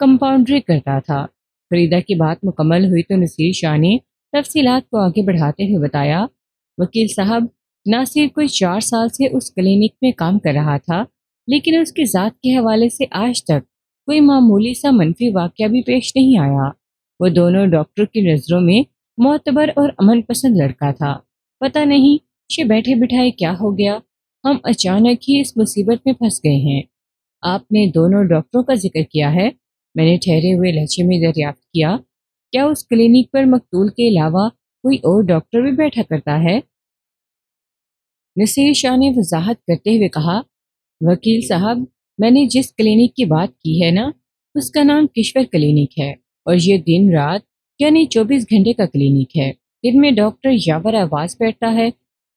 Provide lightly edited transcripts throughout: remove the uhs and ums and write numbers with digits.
کمپاؤنڈری کرتا تھا۔ فریدہ کی بات مکمل ہوئی تو نصیر شاہ نے تفصیلات کو آگے بڑھاتے ہوئے بتایا، وکیل صاحب، ناصر کوئی 4 سال سے اس کلینک میں کام کر رہا تھا، لیکن اس کی ذات کے حوالے سے آج تک کوئی معمولی سا منفی واقعہ بھی پیش نہیں آیا۔ وہ دونوں ڈاکٹر کی نظروں میں معتبر اور امن پسند لڑکا تھا۔ پتہ نہیں اسے بیٹھے بٹھائے کیا ہو گیا، ہم اچانک ہی اس مصیبت میں پھنس گئے ہیں۔ آپ نے دونوں ڈاکٹروں کا ذکر کیا ہے؟ میں نے ٹھہرے ہوئے لہجے میں دریافت کیا۔ کیا اس کلینک پر مقتول کے علاوہ کوئی اور ڈاکٹر بھی بیٹھا کرتا ہے؟ نصیر شاہ نے وضاحت کرتے ہوئے کہا، وکیل صاحب، میں نے جس کلینک کی بات کی ہے نا، اس کا نام کشور کلینک ہے، اور یہ دن رات یعنی 24 گھنٹے کا کلینک ہے۔ دن میں ڈاکٹر یاور عباس بیٹھتا ہے،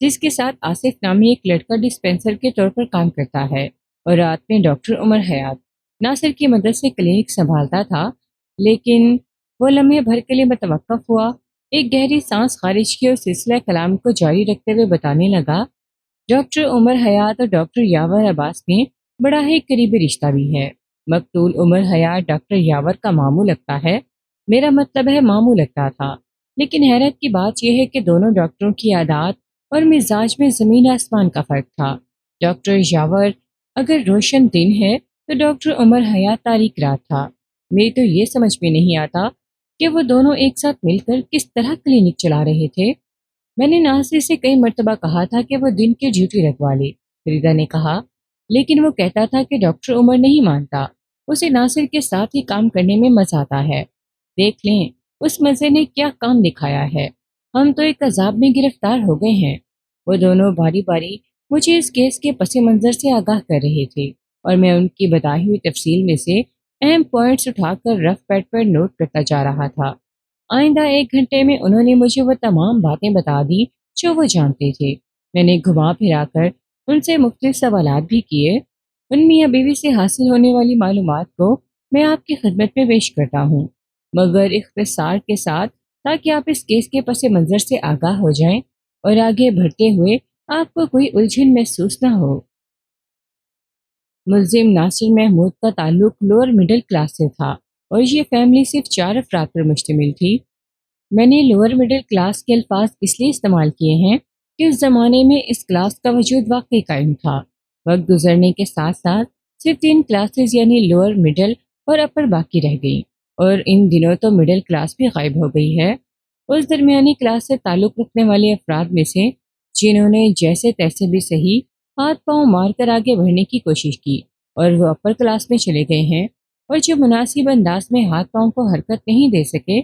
جس کے ساتھ آصف نامی ایک لڑکا ڈسپینسر کے طور پر کام کرتا ہے، اور رات میں ڈاکٹر عمر حیات ناصر کی مدد سے کلینک سنبھالتا تھا۔ لیکن وہ لمحے بھر کے لیے متوقف ہوا، ایک گہری سانس خارج کی اور سلسلہ کلام کو جاری رکھتے ہوئے بتانے لگا، ڈاکٹر عمر حیات اور ڈاکٹر یاور عباس میں بڑا ہی قریبی رشتہ بھی ہے۔ مقتول عمر حیات ڈاکٹر یاور کا ماموں لگتا ہے، میرا مطلب ہے ماموں لگتا تھا، لیکن حیرت کی بات یہ ہے کہ دونوں ڈاکٹروں کی عادات اور مزاج میں زمین آسمان کا فرق تھا۔ ڈاکٹر یاور اگر روشن دن ہے تو ڈاکٹر عمر حیات تاریک رات تھا۔ میری تو یہ سمجھ میں نہیں آتا کہ وہ دونوں ایک ساتھ مل کر کس طرح کلینک چلا رہے تھے۔ میں نے ناصر سے کئی مرتبہ کہا تھا کہ وہ دن کی ڈیوٹی رکھوا لے، فریدہ نے کہا، لیکن وہ کہتا تھا کہ ڈاکٹر عمر نہیں مانتا، اسے ناصر کے ساتھ ہی کام کرنے میں مزہ آتا ہے۔ دیکھ لیں اس مزے نے کیا کام دکھایا ہے، ہم تو ایک عذاب میں گرفتار ہو گئے ہیں۔ وہ دونوں باری باری مجھے اس کیس کے پس منظر سے آگاہ کر رہے تھے، اور میں ان کی بتائی ہوئی تفصیل میں سے اہم پوائنٹس اٹھا کر رف پیڈ پر نوٹ کرتا جا رہا تھا۔ آئندہ 1 گھنٹے میں انہوں نے مجھے وہ تمام باتیں بتا دی جو وہ جانتے تھے۔ میں نے گھما پھرا کر ان سے مختلف سوالات بھی کیے۔ ان میاں بیوی سے حاصل ہونے والی معلومات کو میں آپ کی خدمت میں پیش کرتا ہوں، مگر اختصار کے ساتھ، تاکہ آپ اس کیس کے پس منظر سے آگاہ ہو جائیں اور آگے بڑھتے ہوئے آپ کو کوئی الجھن محسوس نہ ہو۔ ملزم ناصر محمود کا تعلق لوور مڈل کلاس سے تھا، اور یہ فیملی صرف 4 افراد پر مشتمل تھی۔ میں نے لوور مڈل کلاس کے الفاظ اس لیے استعمال کیے ہیں کہ اس زمانے میں اس کلاس کا وجود واقعی قائم تھا۔ وقت گزرنے کے ساتھ ساتھ صرف 3 کلاسز یعنی لوور مڈل اور اپر باقی رہ گئیں، اور ان دنوں تو مڈل کلاس بھی غائب ہو گئی ہے۔ اس درمیانی کلاس سے تعلق رکھنے والے افراد میں سے جنہوں نے جیسے تیسے بھی صحیح ہاتھ پاؤں مار کر آگے بڑھنے کی کوشش کی اور وہ اپر کلاس میں چلے گئے ہیں، اور جو مناسب انداز میں ہاتھ پاؤں کو حرکت نہیں دے سکے،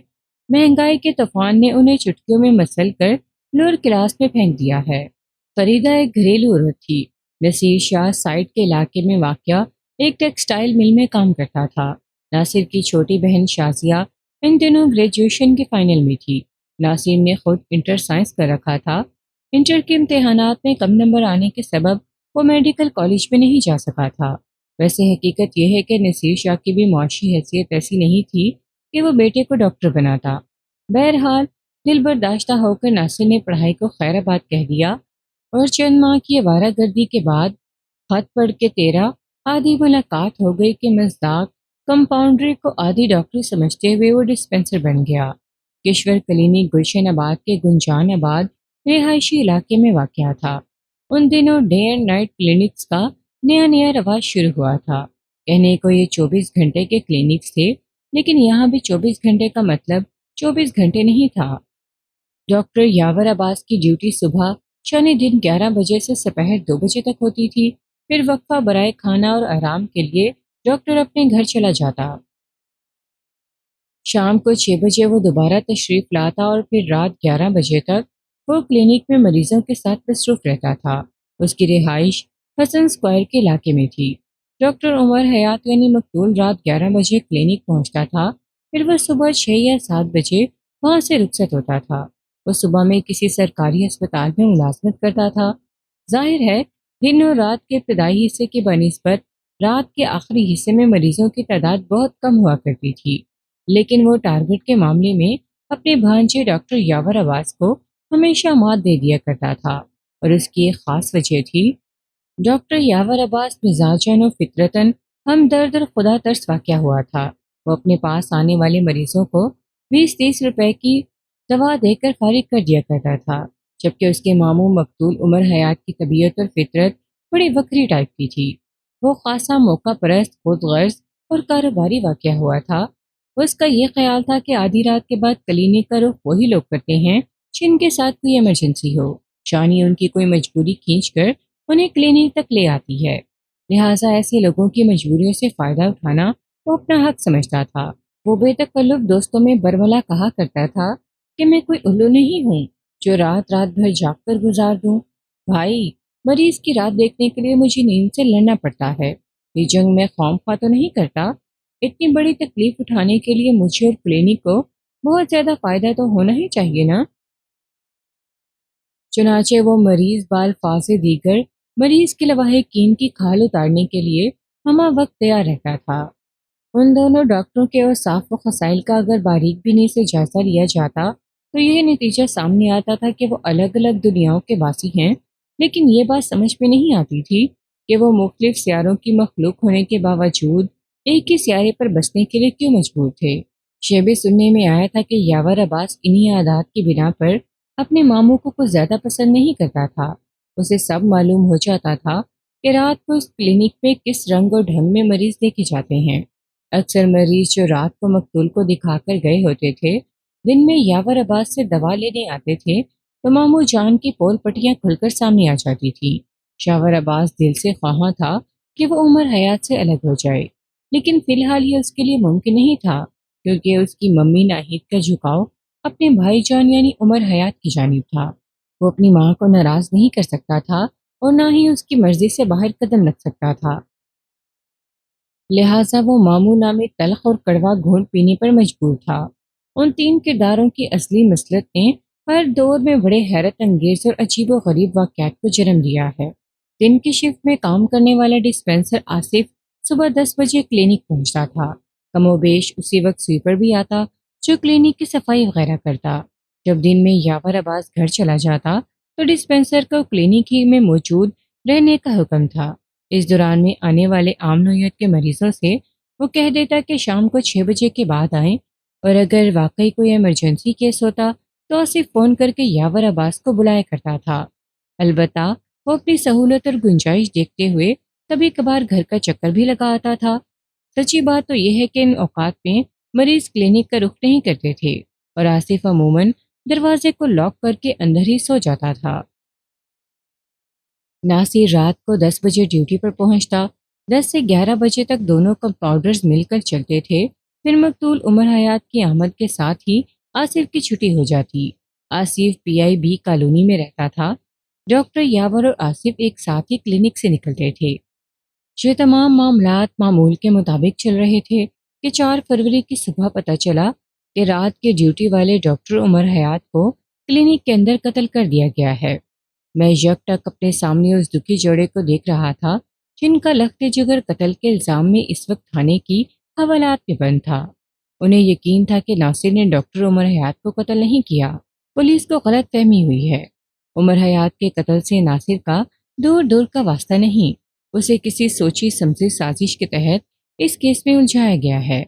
مہنگائی کے طوفان نے انہیں چٹکیوں میں مسل کر لوور کلاس میں پھینک دیا ہے۔ فریدہ ایک گھریلو عورت تھی۔ نصیر شاہ سائٹ کے علاقے میں واقع ایک ٹیکسٹائل مل میں کام کرتا تھا۔ ناصر کی چھوٹی بہن شازیہ ان دنوں گریجویشن کے فائنل میں تھی۔ ناصر نے خود انٹر سائنس کر رکھا تھا۔ انٹر کے امتحانات میں کم نمبر آنے کے سبب وہ میڈیکل کالج میں نہیں جا سکا تھا۔ ویسے حقیقت یہ ہے کہ نصیر شاہ کی بھی معاشی حیثیت ایسی نہیں تھی کہ وہ بیٹے کو ڈاکٹر بناتا۔ بہرحال دل برداشتہ ہو کر ناصر نے پڑھائی کو خیر آباد کہہ دیا، اور چند ماہ کی آوارہ گردی کے بعد خط پڑھ کے تیرا آدھی ملاقات ہو گئی کہ مزداق کمپاؤنڈر کو آدھی ڈاکٹر سمجھتے ہوئے وہ ڈسپینسر بن گیا۔ کشور کلینک گلشن آباد کے گنجان آباد رہائشی علاقے میں واقع تھا۔ ان دنوں ڈے اینڈ نائٹ کلینکس کا نیا رواج شروع ہوا تھا۔ کہنے کو یہ 24 گھنٹے کے کلینکس تھے، لیکن یہاں بھی 24 گھنٹے کا مطلب 24 گھنٹے نہیں تھا۔ ڈاکٹر یاور عباس کی ڈیوٹی صبح شانی دن 11 بجے سے دوپہر 2 بجے تک ہوتی تھی، پھر وقفہ برائے کھانا اور آرام کے لیے ڈاکٹر اپنے گھر چلا جاتا۔ شام کو 6 بجے وہ دوبارہ تشریف لاتا، اور پھر رات 11 بجے تک وہ کلینک میں مریضوں کے ساتھ مصروف رہتا تھا۔ اس کی رہائش حسن اسکوائر کے علاقے میں تھی۔ ڈاکٹر عمر حیات یعنی مقتول رات 11 بجے کلینک پہنچتا تھا، پھر وہ صبح 6 یا 7 بجے وہاں سے رخصت ہوتا تھا۔ وہ صبح میں کسی سرکاری ہسپتال میں ملازمت کرتا تھا۔ ظاہر ہے دن اور رات کے ابتدائی حصے کی بنسبت رات کے آخری حصے میں مریضوں کی تعداد بہت کم ہوا کرتی تھی، لیکن وہ ٹارگٹ کے معاملے میں اپنے بھانجے ڈاکٹر یاور عباس کو ہمیشہ مات دے دیا کرتا تھا، اور اس کی ایک خاص وجہ تھی۔ ڈاکٹر یاور عباس مزاجاً و فطرتاً ہمدرد اور خدا ترس واقع ہوا تھا۔ وہ اپنے پاس آنے والے مریضوں کو 20-30 روپے کی دوا دے کر فارغ کر دیا کرتا تھا، جبکہ اس کے ماموں مقتول عمر حیات کی طبیعت اور فطرت بڑی وکری ٹائپ کی تھی۔ وہ خاصا موقع پرست، خود غرض اور کاروباری واقعہ ہوا تھا۔ اس کا یہ خیال تھا کہ آدھی رات کے بعد کلینک کا رخ وہی لوگ کرتے ہیں جن کے ساتھ کوئی ایمرجنسی ہو، شانی ان کی کوئی مجبوری کھینچ کر انہیں کلینک تک لے آتی ہے، لہٰذا ایسے لوگوں کی مجبوریوں سے فائدہ اٹھانا وہ اپنا حق سمجھتا تھا۔ وہ بے تکلف دوستوں میں برملا کہا کرتا تھا کہ میں کوئی الو نہیں ہوں جو رات رات بھر جاگ کر گزار دوں۔ بھائی، مریض کی رات دیکھنے کے لیے مجھے نیند سے لڑنا پڑتا ہے، یہ جنگ میں خواہ خواہ تو نہیں کرتا۔ اتنی بڑی تکلیف اٹھانے کے لیے مجھے اور کلینک کو بہت زیادہ فائدہ تو ہونا ہی چاہیے نا۔ چنانچہ وہ مریض بال فاضے دیگر مریض کے لواحقین کی کھال اتارنے کے لیے ہمہ وقت تیار رہتا تھا۔ ان دونوں ڈاکٹروں کے اوصاف و خصائل کا اگر باریک بینی سے جائزہ لیا جاتا تو یہ نتیجہ سامنے آتا تھا کہ وہ الگ الگ دنیاؤں کے واسی ہیں، لیکن یہ بات سمجھ میں نہیں آتی تھی کہ وہ مختلف سیاروں کی مخلوق ہونے کے باوجود ایک ہی سیارے پر بسنے کے لیے کیوں مجبور تھے۔ شیبے سننے میں آیا تھا کہ یاور عباس انہی عادات کی بنا پر اپنے ماموں کو کچھ زیادہ پسند نہیں کرتا تھا۔ اسے سب معلوم ہو جاتا تھا کہ رات کو اس کلینک میں کس رنگ اور ڈھنگ میں مریض دیکھے جاتے ہیں۔ اکثر مریض جو رات کو مقتول کو دکھا کر گئے ہوتے تھے، دن میں یاور عباس سے دوا لینے آتے تھے تو ماموں جان کی پول پٹیاں کھل کر سامنے آ جاتی تھی۔ یاور عباس دل سے خواہاں تھا کہ وہ عمر حیات سے الگ ہو جائے، لیکن فی الحال یہ اس کے لیے ممکن نہیں تھا، کیونکہ اس کی ممی ناہید کا جھکاؤ اپنے بھائی جان یعنی عمر حیات کی جانب تھا۔ وہ اپنی ماں کو ناراض نہیں کر سکتا تھا اور نہ ہی اس کی مرضی سے باہر قدم رکھ سکتا تھا، لہٰذا وہ ماموں نامی تلخ اور کڑوا گھونٹ پینے پر مجبور تھا۔ ان تین کرداروں کی اصلی مصلحت نے ہر دور میں بڑے حیرت انگیز اور عجیب و غریب واقعات کو جنم دیا ہے۔ دن کی شفٹ میں کام کرنے والا ڈسپینسر آصف صبح 10 بجے کلینک پہنچتا تھا۔ کم و بیش اسی وقت سویپر بھی آتا جو کلینک کی صفائی وغیرہ کرتا۔ جب دن میں یاور عباس گھر چلا جاتا تو ڈسپینسر کو کلینک ہی میں موجود رہنے کا حکم تھا۔ اس دوران میں آنے والے عام نوعیت کے مریضوں سے وہ کہہ دیتا کہ شام کو 6 بجے کے بعد آئیں، اور اگر واقعی کوئی ایمرجنسی کیس ہوتا تو آصف فون کر کے یاور عباس کو بلایا کرتا تھا۔ البتہ وہ اپنی سہولت اور گنجائش دیکھتے ہوئے کبھی کبھار گھر کا چکر بھی لگا آتا تھا۔ سچی بات تو یہ ہے کہ ان اوقات میں مریض کلینک کا رخ نہیں کرتے تھے اور آصف عموماً دروازے کو لاک کر کے اندر ہی سو جاتا تھا۔ ناصر رات کو 10 بجے ڈیوٹی پر پہنچتا۔ 10 سے 11 بجے تک دونوں کمپاؤنڈرز مل کر چلتے تھے، پھر مقتول عمر حیات کی آمد کے ساتھ ہی آصف کی چھٹی ہو جاتی۔ آصف PIB کالونی میں رہتا تھا۔ ڈاکٹر یاور اور آصف ایک ساتھ ہی کلینک سے نکلتے تھے۔ یہ تمام معاملات معمول کے مطابق چل رہے تھے کہ 4 فروری کی صبح پتہ چلا کہ رات کے ڈیوٹی والے ڈاکٹر عمر حیات کو کلینک کے اندر قتل کر دیا گیا ہے۔ میں یک ٹک اپنے سامنے اس دکھی جوڑے کو دیکھ رہا تھا جن کا لخت جگر قتل کے الزام میں اس وقت تھانے کی حوالات میں بند تھا۔ انہیں یقین تھا کہ ناصر نے ڈاکٹر عمر حیات کو قتل نہیں کیا، پولیس کو غلط فہمی ہوئی ہے۔ عمر حیات کے قتل سے ناصر کا دور دور کا واسطہ نہیں، اسے کسی سوچی سمجھی سازش کے تحت اس کیس میں الجھایا گیا ہے۔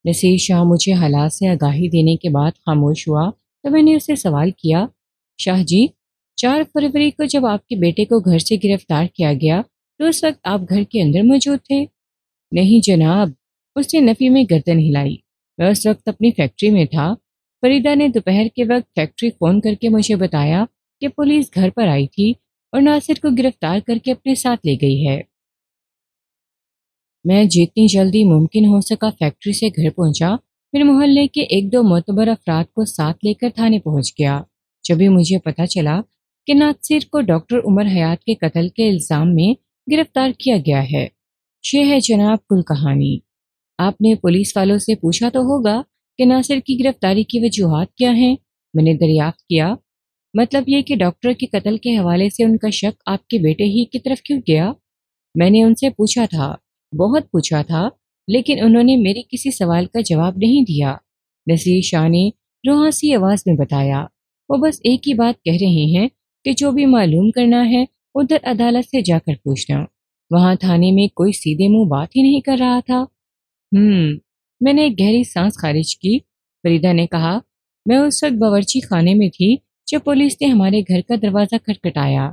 نصیر شاہ مجھے حالات سے آگاہی دینے کے بعد خاموش ہوا تو میں نے اسے سوال کیا، شاہ جی، 4 فروری کو جب آپ کے بیٹے کو گھر سے گرفتار کیا گیا تو اس وقت آپ گھر کے اندر موجود تھے؟ نہیں جناب، اس نے نفی میں گردن ہلائی، میں اس وقت اپنی فیکٹری میں تھا۔ فریدہ نے دوپہر کے وقت فیکٹری فون کر کے مجھے بتایا کہ پولیس گھر پر آئی تھی اور ناصر کو گرفتار کر کے اپنے ساتھ لے گئی ہے۔ میں جتنی جلدی ممکن ہو سکا فیکٹری سے گھر پہنچا، پھر محلے کے 1-2 معتبر افراد کو ساتھ لے کر تھانے پہنچ گیا۔ جبھی مجھے پتہ چلا کہ ناصر کو ڈاکٹر عمر حیات کے قتل کے الزام میں گرفتار کیا گیا ہے۔ یہ ہے جناب کل کہانی۔ آپ نے پولیس والوں سے پوچھا تو ہوگا کہ ناصر کی گرفتاری کی وجوہات کیا ہیں؟ میں نے دریافت کیا، مطلب یہ کہ ڈاکٹر کے قتل کے حوالے سے ان کا شک آپ کے بیٹے ہی کی طرف کیوں گیا؟ میں نے ان سے پوچھا تھا، بہت پوچھا تھا، لیکن انہوں نے میرے کسی سوال کا جواب نہیں دیا۔ نصیر شاہ نے روحانسی آواز میں بتایا، وہ بس ایک ہی بات کہہ رہے ہیں کہ جو بھی معلوم کرنا ہے ادھر عدالت سے جا کر پوچھنا، وہاں تھانے میں کوئی سیدھے منہ بات ہی نہیں کر رہا تھا۔ میں نے ایک گہری سانس خارج کی۔ فریدہ نے کہا، میں اس وقت باورچی خانے میں تھی جب پولیس نے ہمارے گھر کا دروازہ کھٹکھٹایا۔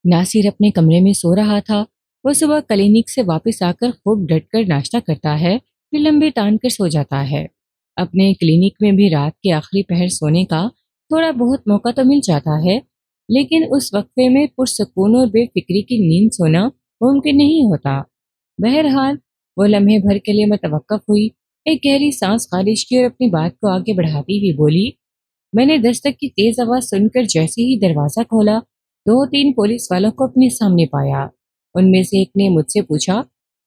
ناصر اپنے کمرے میں سو رہا تھا۔ وہ صبح کلینک سے واپس آ کر خوب ڈٹ کر ناشتہ کرتا ہے، پھر لمبے تان کر سو جاتا ہے۔ اپنے کلینک میں بھی رات کے آخری پہر سونے کا تھوڑا بہت موقع تو مل جاتا ہے، لیکن اس وقفے میں پرسکون اور بے فکری کی نیند سونا ممکن نہیں ہوتا۔ بہرحال وہ لمحے بھر کے لیے متوقف ہوئی، ایک گہری سانس خارج کی اور اپنی بات کو آگے بڑھاتی ہوئی بولی، میں نے دستک کی تیز آواز سن کر جیسے ہی دروازہ کھولا، دو تین پولیس والوں کو اپنے سامنے پایا۔ ان میں سے ایک نے مجھ سے پوچھا،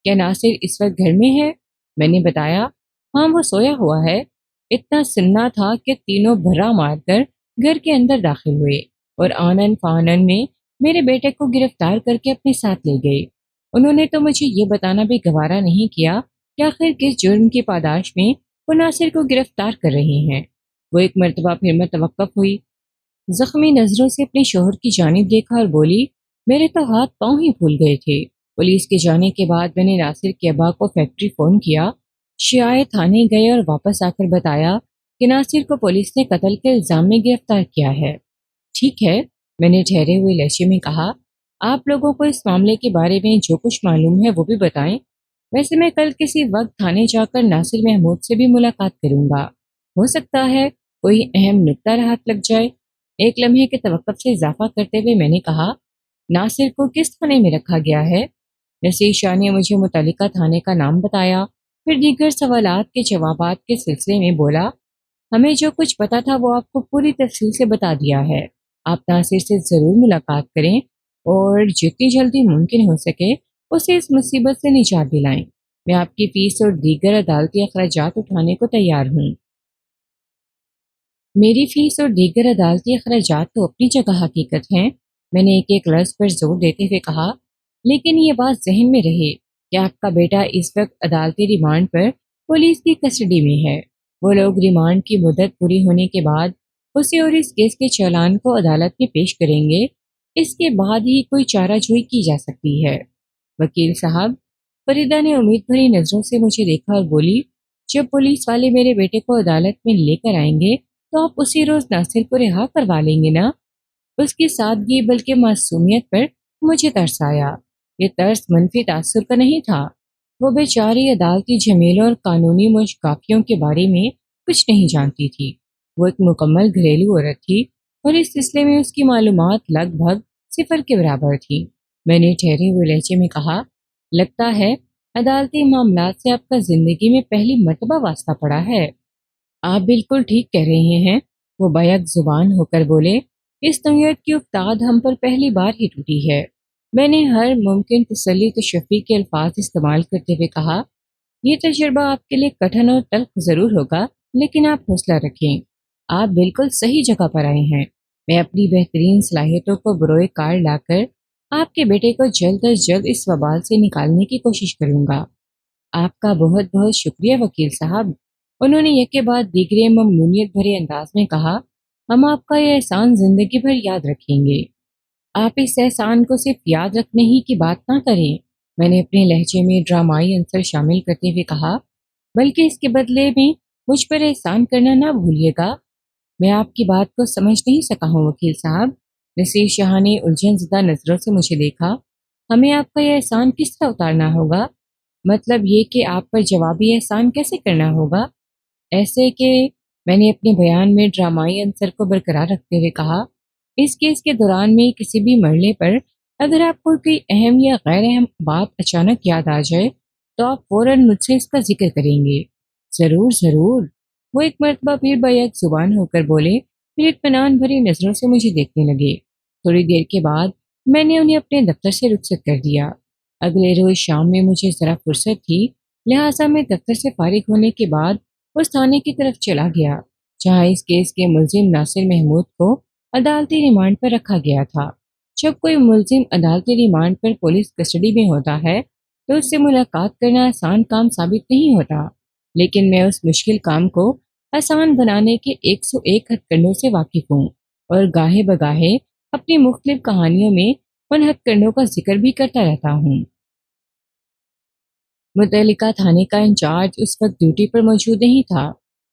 کیا ناصر اس وقت گھر میں ہے؟ میں نے بتایا، ہاں وہ سویا ہوا ہے۔ اتنا سننا تھا کہ تینوں بھرا مار کر گھر کے اندر داخل ہوئے اور آنن فانن میں میرے بیٹے کو گرفتار کر کے اپنے ساتھ لے گئے۔ انہوں نے تو مجھے یہ بتانا بھی گوارا نہیں کیا کہ آخر کس جرم کی پاداش میں وہ ناصر کو گرفتار کر رہے ہیں۔ وہ ایک مرتبہ پھر متوقف ہوئی، زخمی نظروں سے اپنے شوہر کی جانب دیکھا اور بولی، میرے تو ہاتھ پاؤں ہی پھول گئے تھے۔ پولیس کے جانے کے بعد میں نے ناصر کے ابا کو فیکٹری فون کیا، شیائے تھانے گئے اور واپس آ کر بتایا کہ ناصر کو پولیس نے قتل کے الزام میں گرفتار کیا ہے۔ ٹھیک ہے، میں نے ٹھہرے ہوئے لہجے میں کہا، آپ لوگوں کو اس معاملے کے بارے میں جو کچھ معلوم ہے وہ بھی بتائیں۔ ویسے میں کل کسی وقت تھانے جا کر ناصر محمود سے بھی ملاقات کروں گا، ہو سکتا ہے کوئی اہم نکتہ ہاتھ لگ جائے۔ ایک لمحے کے توقف سے اضافہ کرتے ہوئے میں نے کہا، ناصر کو کس تھانے میں رکھا گیا ہے؟ نصیر شاہ نے مجھے متعلقہ تھانے کا نام بتایا، پھر دیگر سوالات کے جوابات کے سلسلے میں بولا، ہمیں جو کچھ پتا تھا وہ آپ کو پوری تفصیل سے بتا دیا ہے۔ آپ ناصر سے ضرور ملاقات کریں اور جتنی جلدی ممکن ہو سکے اسے اس مصیبت سے نجات دلائیں۔ میں آپ کی فیس اور دیگر عدالتی اخراجات اٹھانے کو تیار ہوں۔ میری فیس اور دیگر عدالتی اخراجات تو اپنی جگہ حقیقت ہیں، میں نے ایک لفظ پر زور دیتے ہوئے کہا، لیکن یہ بات ذہن میں رہے کہ آپ کا بیٹا اس وقت عدالتی ریمانڈ پر پولیس کی کسٹڈی میں ہے۔ وہ لوگ ریمانڈ کی مدت پوری ہونے کے بعد اسے اور اس کیس کے چالان کو عدالت میں پیش کریں گے۔ اس کے بعد ہی کوئی چارہ جوئی کی جا سکتی ہے۔ وکیل صاحب، فریدہ نے امید بھری نظروں سے مجھے دیکھا اور بولی، جب پولیس والے میرے بیٹے کو عدالت میں لے کر آئیں گے تو آپ اسی روز ناصر کو رہا کروا لیں گے نا؟ اس کی سادگی بلکہ معصومیت پر مجھے ترس آیا۔ یہ ترس منفی تاثر کا نہیں تھا۔ وہ بیچاری عدالتی جھمیلوں اور قانونی مشکافیوں کے بارے میں کچھ نہیں جانتی تھی۔ وہ ایک مکمل گھریلو عورت تھی اور اس سلسلے میں اس کی معلومات لگ بھگ صفر کے برابر تھی۔ میں نے ٹھہرے ہوئے لہجے میں کہا، لگتا ہے عدالتی معاملات سے آپ کا زندگی میں پہلی مرتبہ واسطہ پڑا ہے۔ آپ بالکل ٹھیک کہہ رہے ہیں، وہ بیک زبان ہو کر بولے، اس نوعیت کی افتاد ہم پر پہلی بار ہی ٹوٹی ہے۔ میں نے ہر ممکن تسلی تشفی کے الفاظ استعمال کرتے ہوئے کہا، یہ تجربہ آپ کے لیے کٹھن اور تلخ ضرور ہوگا، لیکن آپ حوصلہ رکھیں، آپ بالکل صحیح جگہ پر آئے ہیں۔ میں اپنی بہترین صلاحیتوں کو بروئے کار لا کر آپ کے بیٹے کو جلد از جلد اس وبال سے نکالنے کی کوشش کروں گا۔ آپ کا بہت بہت شکریہ وکیل صاحب، انہوں نے یکے بعد دیگرے ممنونیت بھرے انداز میں کہا، ہم آپ کا یہ احسان زندگی بھر یاد رکھیں گے۔ آپ اس احسان کو صرف یاد رکھنے ہی کی بات نہ کریں، میں نے اپنے لہجے میں ڈرامائی عنصر شامل کرتے ہوئے کہا، بلکہ اس کے بدلے میں مجھ پر احسان کرنا نہ بھولیے گا۔ میں آپ کی بات کو سمجھ نہیں سکا ہوں وکیل صاحب، نصیر شاہ نے الجھن زدہ نظروں سے مجھے دیکھا، ہمیں آپ کا یہ احسان کس طرح اتارنا ہوگا؟ مطلب یہ کہ آپ پر جوابی احسان کیسے کرنا ہوگا؟ ایسے کہ میں نے اپنے بیان میں ڈرامائی عنصر کو برقرار رکھتے ہوئے کہا، اس کیس کے دوران میں کسی بھی مرحلے پر اگر آپ کو کوئی اہم یا غیر اہم بات اچانک یاد آ جائے تو آپ فوراً مجھ سے اس کا ذکر کریں گے۔ ضرور ضرور، وہ ایک مرتبہ پھر بیک زبان ہو کر بولے، پھر اطمینان بھری نظروں سے مجھے دیکھنے لگے۔ تھوڑی دیر کے بعد میں نے انہیں اپنے دفتر سے رخصت کر دیا۔ اگلے روز شام میں مجھے ذرا فرصت تھی، لہٰذا میں دفتر سے فارغ ہونے کے بعد اس تھانے کی طرف چلا گیا جہاں اس کیس کے ملزم ناصر محمود کو عدالتی ریمانڈ پر رکھا گیا تھا۔ جب کوئی ملزم عدالتی ریمانڈ پر پولیس کسٹڈی میں ہوتا ہے تو اس سے ملاقات کرنا آسان کام ثابت نہیں ہوتا، لیکن میں اس مشکل کام کو آسان بنانے کے 101 ہتھ کنڈوں سے واقف ہوں اور گاہے بگاہے اپنی مختلف کہانیوں میں ان ہتھ کنڈوں کا ذکر بھی کرتا رہتا ہوں۔ متعلقہ تھانے کا انچارج اس وقت ڈیوٹی پر موجود نہیں تھا۔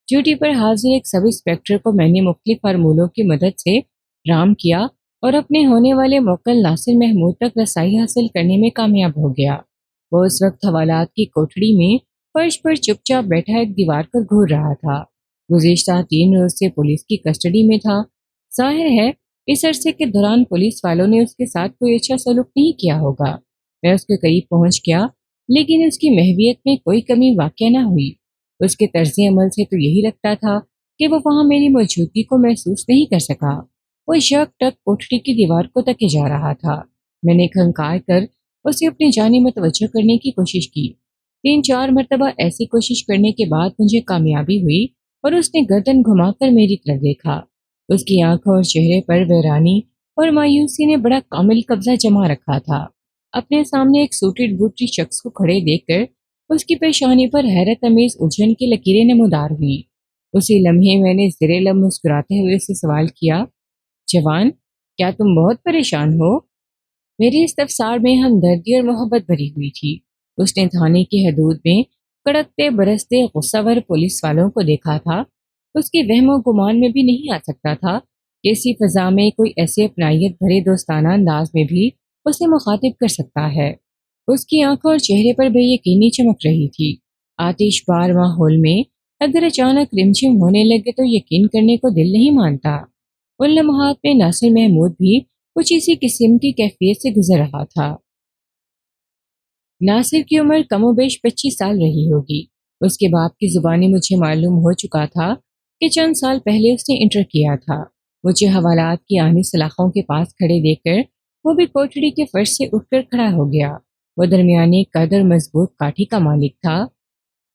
ڈیوٹی پر حاضر ایک سب انسپیکٹر کو میں نے مختلف فارمولوں کی مدد سے رام کیا اور اپنے ہونے والے موکل ناصر محمود تک رسائی حاصل کرنے میں کامیاب ہو گیا۔ وہ اس وقت حوالات کی کوٹڑی میں فرش پر چپ چاپ بیٹھا ایک دیوار پر گھور رہا تھا۔ گزشتہ 3 روز سے پولیس کی کسٹڈی میں تھا۔ ظاہر ہے اس عرصے کے دوران پولیس والوں نے اس کے ساتھ کوئی اچھا سلوک نہیں کیا ہوگا۔ میں اس کے قریب پہنچ گیا، لیکن اس کی محویت میں کوئی کمی واقع نہ ہوئی۔ اس کے طرز عمل سے تو یہی لگتا تھا کہ وہ وہاں میری موجودگی کو محسوس نہیں کر سکا۔ وہ یک ٹک کوٹڑی کی دیوار کو تکے جا رہا تھا۔ میں نے کھنکار کر اسے اپنی جانب متوجہ کرنے کی کوشش کی۔ 3-4 مرتبہ ایسی کوشش کرنے کے بعد مجھے کامیابی ہوئی اور اس نے گردن گھما کر میری طرف دیکھا۔ اس کی آنکھوں اور چہرے پر ویرانی اور مایوسی نے بڑا کامل قبضہ جما رکھا تھا۔ اپنے سامنے ایک سوٹڈ بوٹی شخص کو کھڑے دیکھ کر اس کی پیشانی پر حیرت امیز الجھن کی لکیریں نمودار ہوئیں۔ اسی لمحے میں نے زیر لب مسکراتے ہوئے اسے سوال کیا، جوان، کیا تم بہت پریشان ہو؟ میری استفسار میں ہمدردی اور محبت بھری ہوئی تھی۔ اس نے تھانے کی حدود میں کڑکتے برستے غصہ ور پولیس والوں کو دیکھا تھا۔ اس کے وہم و گمان میں بھی نہیں آ سکتا تھا کہ اسی فضا میں کوئی ایسے اپنائیت بھرے دوستانہ انداز میں بھی اسے مخاطب کر سکتا ہے۔ اس کی آنکھوں اور چہرے پر بے یقینی چمک رہی تھی۔ آتش بار ماحول میں اگر اچانک رمجھم ہونے لگے تو یقین کرنے کو دل نہیں مانتا۔ ان لمحات میں ناصر محمود بھی کچھ اسی قسم کی کیفیت سے گزر رہا تھا۔ ناصر کی عمر کم و بیش 25 سال رہی ہوگی۔ اس کے باپ کی زبانی مجھے معلوم ہو چکا تھا کہ چند سال پہلے اس نے انٹر کیا تھا۔ مجھے حوالات کی آہنی سلاخوں کے پاس کھڑے دیکھ کر وہ بھی کوٹڑی کے فرش سے اٹھ کر کھڑا ہو گیا۔ وہ درمیانی قد اور مضبوط کاٹھی کا مالک تھا۔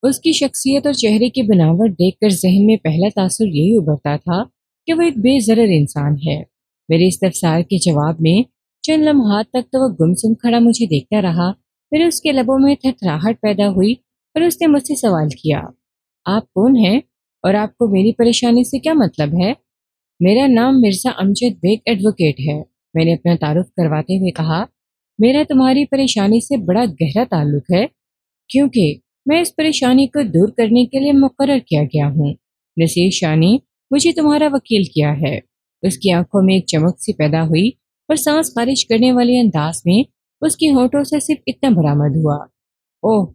اس کی شخصیت اور چہرے کی بناوٹ دیکھ کر ذہن میں پہلا تاثر یہی ابھرتا تھا کہ وہ ایک بے ضرر انسان ہے۔ میرے استفسار کے جواب میں چند لمحات تک تو وہ گمسم کھڑا مجھے دیکھتا رہا، پھر اس کے لبوں میں تھرتھراہٹ پیدا ہوئی اور اس نے مجھ سے سوال کیا، آپ کون ہیں اور آپ کو میری پریشانی سے کیا مطلب ہے؟ میرا نام مرزا امجد بیگ ایڈوکیٹ ہے، میں نے اپنا تعارف کرواتے ہوئے کہا۔ میرا تمہاری پریشانی سے بڑا گہرا تعلق ہے، کیونکہ میں اس پریشانی کو دور کرنے کے لیے مقرر کیا گیا ہوں۔ نصیر شاہ نے مجھے تمہارا وکیل کیا ہے۔ اس کی آنکھوں میں ایک چمک سی پیدا ہوئی اور سانس خارج کرنے والے انداز میں اس کی ہونٹوں سے صرف اتنا برآمد ہوا، اوہ!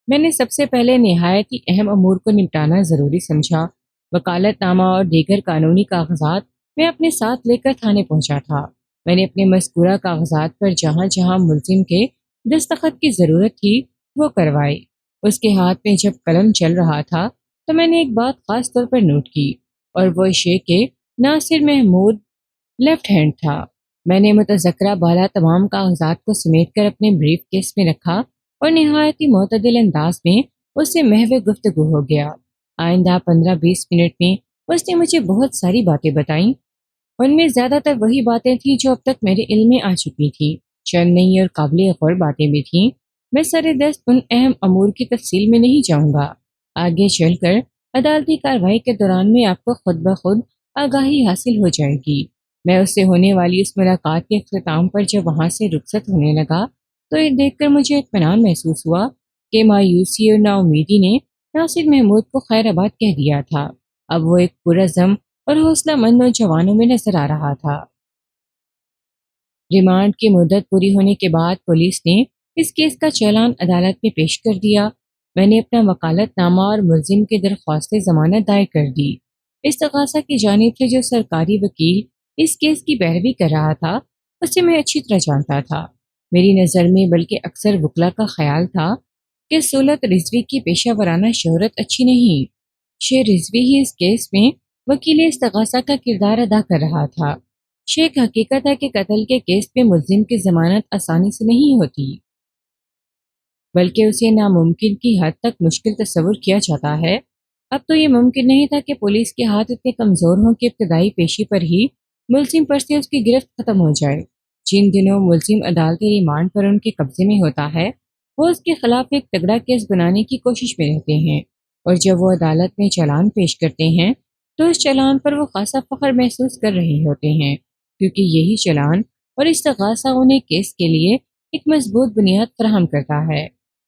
میں نے سب سے پہلے نہایت ہی اہم امور کو نپٹانا ضروری سمجھا۔ وکالت نامہ اور دیگر قانونی کاغذات میں اپنے ساتھ لے کر تھانے پہنچا تھا۔ میں نے اپنے مذکورہ کاغذات پر جہاں جہاں ملزم کے دستخط کی ضرورت تھی وہ کروائے۔ اس کے ہاتھ میں جب قلم چل رہا تھا تو میں نے ایک بات خاص طور پر نوٹ کی، اور وہ یہ کہ ناصر محمود لیفٹ ہینڈ تھا۔ میں نے متذکرہ بالا تمام کاغذات کو سمیٹ کر اپنے بریف کیس میں رکھا اور نہایت ہی معتدل انداز میں اس سے محو گفتگو ہو گیا۔ آئندہ 15-20 منٹ میں اس نے مجھے بہت ساری باتیں بتائیں۔ ان میں زیادہ تر وہی باتیں تھیں جو اب تک میرے علم میں آ چکی تھیں۔ چند نئی اور قابل غور باتیں بھی تھیں۔ میں سر دست ان اہم امور کی تفصیل میں نہیں جاؤں گا۔ آگے چل کر عدالتی کارروائی کے دوران میں آپ کو خود بخود آگاہی حاصل ہو جائے گی۔ میں اس سے ہونے والی اس ملاقات کے اختتام پر جب وہاں سے رخصت ہونے لگا تو یہ دیکھ کر مجھے اطمینان محسوس ہوا کہ مایوسی اور نا امیدی نے ناصر محمود کو خیر آباد کہہ دیا تھا۔ اب وہ ایک پرعزم اور حوصلہ مند نوجوانوں میں نظر آ رہا تھا۔ ریمانڈ کی مدت پوری ہونے کے بعد پولیس نے اس کیس کا چالان عدالت میں پیش کر دیا۔ میں نے اپنا وکالت نامہ اور ملزم کی درخواست ضمانت دائر کر دی۔ استغاثہ کی جانب سے جو سرکاری وکیل اس کیس کی پیروی کر رہا تھا اسے میں اچھی طرح جانتا تھا۔ میری نظر میں بلکہ اکثر وکلا کا خیال تھا کہ سولت رضوی کی پیشہ ورانہ شہرت اچھی نہیں۔ شیخ رضوی ہی اس کیس میں وکیل استغاثہ کا کردار ادا کر رہا تھا۔ شیخ حقیقت ہے کہ قتل کے کیس میں ملزم کی ضمانت آسانی سے نہیں ہوتی، بلکہ اسے ناممکن کی حد تک مشکل تصور کیا جاتا ہے۔ اب تو یہ ممکن نہیں تھا کہ پولیس کے ہاتھ اتنے کمزور ہوں کہ ابتدائی پیشی پر ہی ملزم پر سے اس کی گرفت ختم ہو جائے۔ جن دنوں ملزم عدالتی ریمانڈ پر ان کے قبضے میں ہوتا ہے وہ اس کے خلاف ایک تگڑا کیس بنانے کی کوشش میں رہتے ہیں، اور جب وہ عدالت میں چالان پیش کرتے ہیں تو اس چالان پر وہ خاصا فخر محسوس کر رہے ہوتے ہیں، کیونکہ یہی چالان اور استغاثہ انہیں کیس کے لیے ایک مضبوط بنیاد فراہم کرتا ہے۔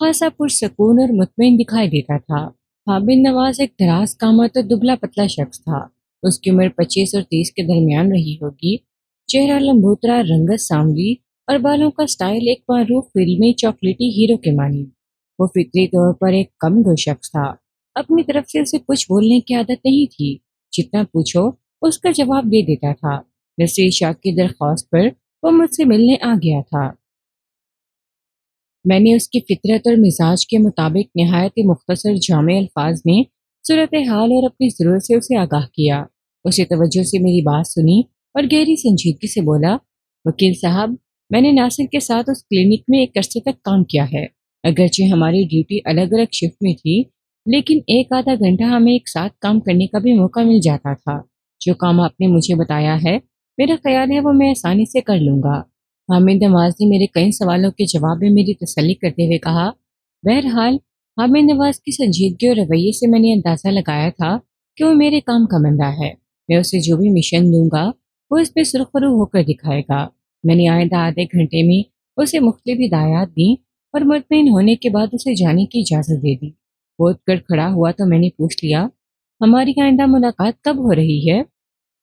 خاصا پرسکون اور مطمئن دکھائی دیتا تھا۔ حامد نواز ایک دراز قامت اور دبلا پتلا شخص تھا۔ اس کی عمر 25 اور 30 کے درمیان رہی ہوگی۔ چہرہ لمبوترا، رنگت سانولی اور بالوں کا سٹائل ایک معروف فلمی چاکلیٹی ہیرو کے مانند۔ وہ فطری طور پر ایک کم گو شخص تھا۔ اپنی طرف سے اسے کچھ بولنے کی عادت نہیں تھی۔ جتنا پوچھو اس کا جواب دے دیتا تھا۔ نصیر شاہ کی درخواست پر وہ مجھ سے ملنے آ گیا تھا۔ میں نے اس کی فطرت اور مزاج کے مطابق نہایت ہی مختصر جامع الفاظ میں صورتحال اور اپنی ضرورت سے اسے آگاہ کیا۔ اسے توجہ سے میری بات سنی اور گہری سنجیدگی سے بولا، وکیل صاحب، میں نے ناصر کے ساتھ اس کلینک میں ایک عرصے تک کام کیا ہے۔ اگرچہ ہماری ڈیوٹی الگ الگ شفٹ میں تھی، لیکن ایک آدھا گھنٹہ ہمیں ایک ساتھ کام کرنے کا بھی موقع مل جاتا تھا۔ جو کام آپ نے مجھے بتایا ہے، میرا خیال ہے وہ میں آسانی سے کر لوں گا۔ حامد نواز نے میرے کئی سوالوں کے جواب میں میری تسلی کرتے ہوئے کہا۔ بہرحال حامد نواز کی سنجیدگی اور رویے سے میں نے اندازہ لگایا تھا کہ وہ میرے کام کا بندہ ہے۔ میں اسے جو بھی مشن دوں گا وہ اس پہ سرخرو ہو کر دکھائے گا۔ میں نے آئندہ آدھے گھنٹے میں اسے مختلف ہدایات دیں اور مطمئن ہونے کے بعد اسے جانے کی اجازت دے دی۔ وہ اٹھ کر کھڑا ہوا تو میں نے پوچھ لیا، ہماری آئندہ ملاقات کب ہو رہی ہے؟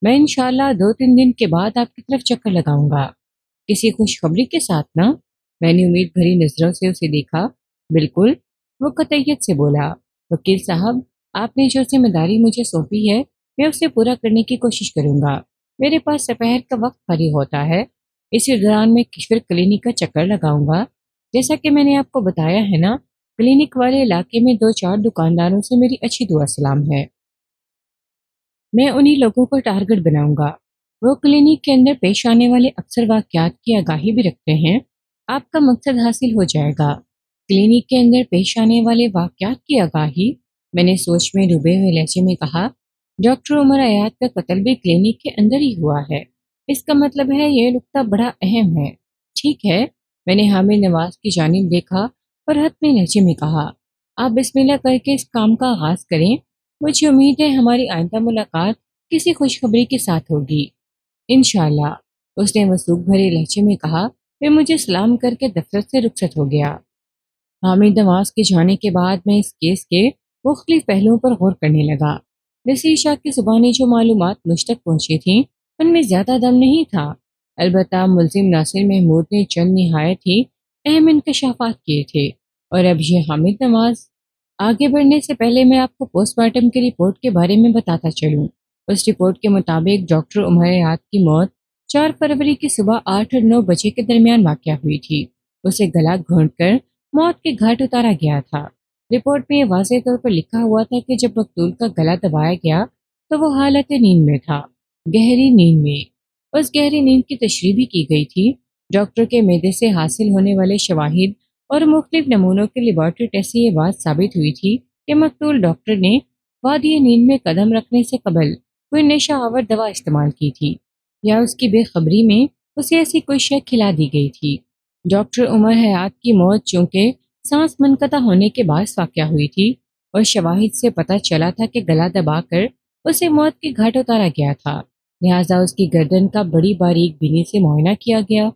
میں انشاءاللہ 2-3 دن کے بعد آپ کی طرف چکر لگاؤں گا۔ کسی خوشخبری کے ساتھ نا؟ میں نے امید بھری نظروں سے اسے دیکھا۔ بالکل، وہ قطعیت سے بولا۔ وکیل صاحب، آپ نے جو ذمہ داری مجھے سونپی ہے میں اسے پورا کرنے کی کوشش کروں گا۔ میرے پاس دوپہر کا وقت فارغ ہوتا ہے، اسی دوران میں کشور کلینک کا چکر لگاؤں گا۔ جیسا کہ میں نے آپ کو بتایا ہے نا، کلینک والے علاقے میں 2-4 دکانداروں سے میری اچھی دعا سلام ہے۔ میں انہی لوگوں کو ٹارگٹ بناؤں گا۔ وہ کلینک کے اندر پیش آنے والے اکثر واقعات کی آگاہی بھی رکھتے ہیں۔ آپ کا مقصد حاصل ہو جائے گا۔ کلینک کے اندر پیش آنے والے واقعات کی آگاہی؟ میں نے سوچ میں ڈوبے ہوئے لہجے میں کہا، ڈاکٹر عمر حیات کا قتل بھی کلینک کے اندر ہی ہوا ہے۔ اس کا مطلب ہے یہ نکتہ بڑا اہم ہے۔ ٹھیک ہے، میں نے حامد نواز کی جانب دیکھا اور حتمی لہجے میں کہا، آپ بسم اللہ کر کے اس کام کا آغاز کریں۔ مجھے امید ہے ہماری آئندہ ملاقات کسی خوشخبری کے ساتھ ہوگی۔ انشاءاللہ، اس نے وثوق بھرے لہجے میں کہا، پھر مجھے سلام کر کے دفتر سے رخصت ہو گیا۔ حامد نواز کے جانے کے بعد میں اس کیس کے مختلف پہلوؤں پر غور کرنے لگا۔ نصیر شاہ کی زبانی جو معلومات مجھ تک پہنچی تھیں ان میں زیادہ دم نہیں تھا، البتہ ملزم ناصر محمود نے چند نہایت ہی اہم انکشافات کیے تھے۔ اور اب یہ حامد نواز۔ آگے بڑھنے سے پہلے میں آپ کو پوسٹ مارٹم کی رپورٹ کے بارے میں بتاتا چلوں۔ اس رپورٹ کے مطابق ڈاکٹر عمر حیات کی موت 4 فروری کی صبح 8 اور 9 بجے کے درمیان واقع ہوئی تھی۔ اسے گلا گھونٹ کر موت کے گھاٹ اتارا گیا تھا۔ رپورٹ میں یہ واضح طور پر لکھا ہوا تھا کہ جب مقتول کا گلا دبایا گیا تو وہ حالت نیند میں تھا، گہری نیند میں۔ اس گہری نیند کی تشریح بھی کی گئی تھی۔ ڈاکٹر کے معدے سے حاصل ہونے والے شواہد اور مختلف نمونوں کے لیبارٹری ٹیسٹ سے یہ بات ثابت ہوئی تھی کہ مقتول ڈاکٹر نے وادی نیند میں قدم رکھنے سے قبل کوئی نشہ آور دوا استعمال کی تھی، یا اس کی بے خبری میں اسے ایسی کوئی شے کھلا دی گئی تھی۔ ڈاکٹر عمر حیات کی موت چونکہ سانس منقطع ہونے کے باعث واقع ہوئی تھی اور شواہد سے پتہ چلا تھا کہ گلا دبا کر اسے موت کے گھاٹ اتارا گیا تھا، لہٰذا اس کی گردن کا بڑی باریک بینی سے معائنہ کیا گیا۔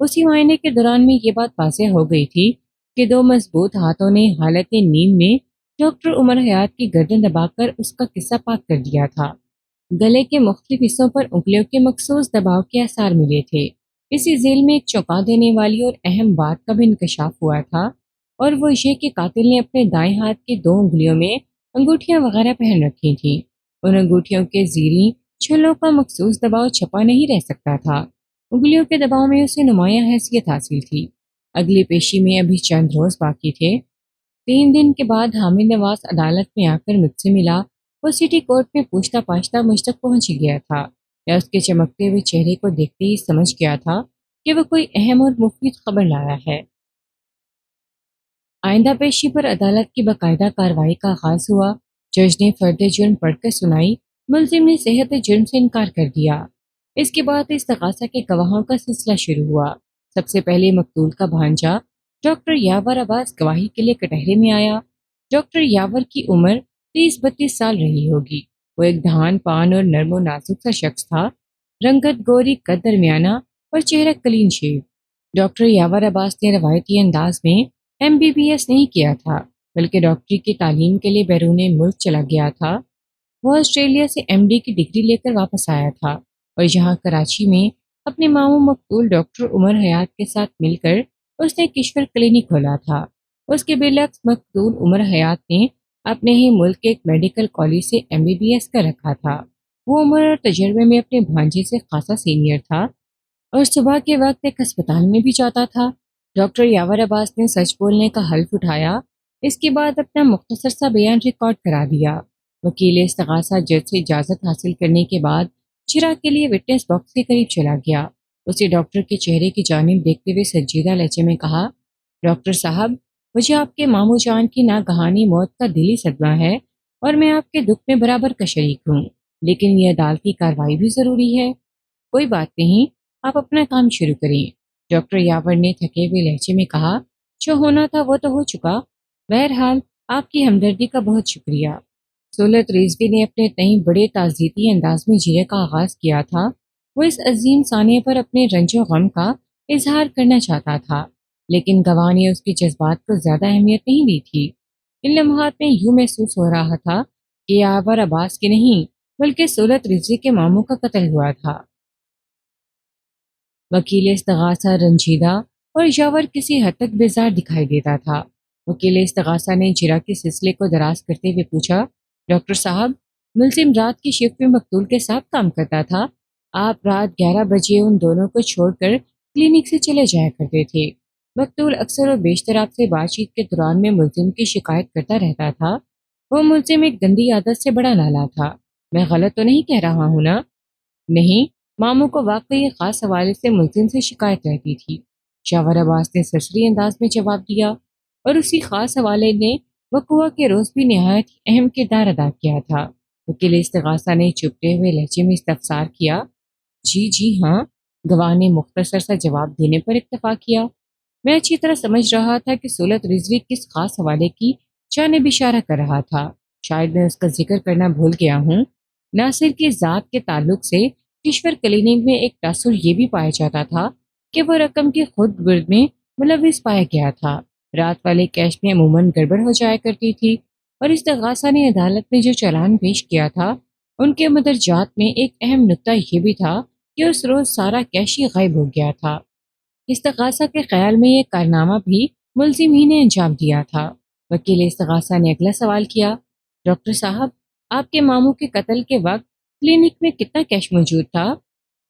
اسی معائنے کے دوران میں یہ بات واضح ہو گئی تھی کہ 2 مضبوط ہاتھوں نے حالت نیند میں ڈاکٹر عمر حیات کی گردن دبا کر اس کا قصہ پاک کر دیا تھا۔ گلے کے مختلف حصوں پر انگلیوں کے مخصوص دباؤ کے آثار ملے تھے۔ اسی ذیل میں ایک چونکا دینے والی اور اہم بات کا بھی انکشاف ہوا تھا، اور وہ یہ کہ قاتل نے اپنے دائیں ہاتھ کی 2 انگلیوں میں انگوٹھیاں وغیرہ پہن رکھی تھیں۔ ان انگوٹھیوں کے زیریں چھلوں کا مخصوص دباؤ چھپا نہیں رہ سکتا تھا۔ انگلیوں کے دباؤ میں اسے نمایاں حیثیت حاصل تھی۔ اگلی پیشی میں ابھی چند روز باقی تھے۔ 3 دن کے بعد حامد نواز عدالت میں آ کر مجھ سے ملا۔ وہ سٹی کورٹ میں پوچھتا پاچھتا مجھ تک پہنچ گیا تھا۔ میں اس کے چمکتے ہوئے چہرے کو دیکھتے ہی سمجھ گیا تھا کہ وہ کوئی اہم اور مفید خبر لایا ہے۔ آئندہ پیشی پر عدالت کی باقاعدہ کارروائی کا آغاز ہوا۔ جج نے فرد جرم پڑھ کر سنائی۔ ملزم نے صحت جرم سے انکار کر دیا۔ اس کے بعد استغاثہ کے گواہوں کا سلسلہ شروع ہوا۔ سب سے پہلے مقتول کا بھانجا ڈاکٹر یاور عباس گواہی کے لیے کٹہرے میں آیا۔ ڈاکٹر یاور کی عمر 30-32 سال رہی ہوگی۔ وہ ایک دھان پان اور نرم و نازک سا شخص تھا، رنگت گوری، قد درمیانہ اور چہرہ کلین شیو۔ ڈاکٹر یاور عباس نے روایتی انداز میں MBBS نہیں کیا تھا بلکہ ڈاکٹری کی تعلیم کے لیے بیرون ملک چلا گیا تھا۔ وہ آسٹریلیا سے MD کی ڈگری لے کر واپس آیا تھا اور یہاں کراچی میں اپنے ماموں مقتول ڈاکٹر عمر حیات کے ساتھ مل کر اس نے کشور کلینک کھولا تھا۔ اس کے برعکس مقتول عمر حیات نے اپنے ہی ملک کے ایک میڈیکل کالج سے MBBS کر رکھا تھا۔ وہ عمر اور تجربے میں اپنے بھانجے سے خاصا سینئر تھا اور صبح کے وقت ایک اسپتال میں بھی جاتا تھا۔ ڈاکٹر یاور عباس نے سچ بولنے کا حلف اٹھایا، اس کے بعد اپنا مختصر سا بیان ریکارڈ کرا دیا۔ وکیل استغاثہ جج سے اجازت حاصل کرنے کے بعد چراغ کے لیے وٹنس باکس کے قریب چلا گیا۔ اسے ڈاکٹر کے چہرے کی جانب دیکھتے ہوئے سنجیدہ لہجے میں کہا، ڈاکٹر صاحب، مجھے آپ کے ماموں جان کی ناگہانی موت کا دلی صدمہ ہے اور میں آپ کے دکھ میں برابر کا شریک ہوں، لیکن یہ عدالتی کارروائی بھی ضروری ہے۔ کوئی بات نہیں، آپ اپنا کام شروع کریں، ڈاکٹر یاور نے تھکے ہوئے لہجے میں کہا۔ جو ہونا تھا وہ تو ہو چکا، بہرحال آپ کی ہمدردی کا بہت شکریہ۔ سہولت رضوی نے اپنے تئیں بڑے تعزیتی انداز میں جرے کا آغاز کیا تھا۔ وہ اس عظیم سانحے پر اپنے رنج و غم کا اظہار کرنا چاہتا تھا، لیکن گواہ نے اس کے جذبات کو زیادہ اہمیت نہیں دی تھی۔ ان لمحات میں یوں محسوس ہو رہا تھا کہ یاور عباس کے نہیں بلکہ سہولت رضوی کے ماموں کا قتل ہوا تھا۔ وکیل استغاثہ رنجیدہ اور یاور کسی حد تک بیزار دکھائی دیتا تھا۔ وکیل استغاثہ نے جرا کے سلسلے کو دراز کرتے ہوئے پوچھا، ڈاکٹر صاحب، ملزم رات کی شفٹ میں مقتول کے ساتھ کام کرتا تھا۔ آپ رات 11 بجے ان دونوں کو چھوڑ کر کلینک سے چلے جایا کرتے تھے۔ مقتول اکثر و بیشتر آپ سے بات چیت کے دوران میں ملزم کی شکایت کرتا رہتا تھا۔ وہ ملزم ایک گندی عادت سے بڑا نالا تھا۔ میں غلط تو نہیں کہہ رہا ہوں نا؟ نہیں، ماموں کو واقعی ایک خاص حوالے سے ملزم سے شکایت رہتی تھی، یاور عباس نے سرسری انداز میں جواب دیا، اور اسی خاص حوالے نے وقوع کے روز بھی نہایت اہم کردار ادا کیا تھا۔ وکیل استغاثہ نے چپتے ہوئے لہجے میں استفسار کیا۔ جی ہاں، گواہ نے مختصر سا جواب دینے پر اکتفا کیا۔ میں اچھی طرح سمجھ رہا تھا کہ سہولت رضوی کس خاص حوالے کی جانب اشارہ کر رہا تھا۔ شاید میں اس کا ذکر کرنا بھول گیا ہوں۔ ناصر کی ذات کے تعلق سے کشور کلینک میں ایک تاثر یہ بھی پایا جاتا تھا کہ وہ رقم کی خود گرد میں ملوث پایا گیا تھا۔ رات والے کیش میں عموماً گڑبڑ ہو جایا کرتی تھی، اور استغاثہ نے عدالت میں جو چالان پیش کیا تھا ان کے مدرجات میں ایک اہم نکتہ یہ بھی تھا کہ اس روز سارا کیش ہی غائب ہو گیا تھا۔ استغاثہ کے خیال میں یہ کارنامہ بھی ملزم ہی نے انجام دیا تھا۔ وکیل استغاثہ نے اگلا سوال کیا، ڈاکٹر صاحب، آپ کے ماموں کے قتل کے وقت کلینک میں کتنا کیش موجود تھا؟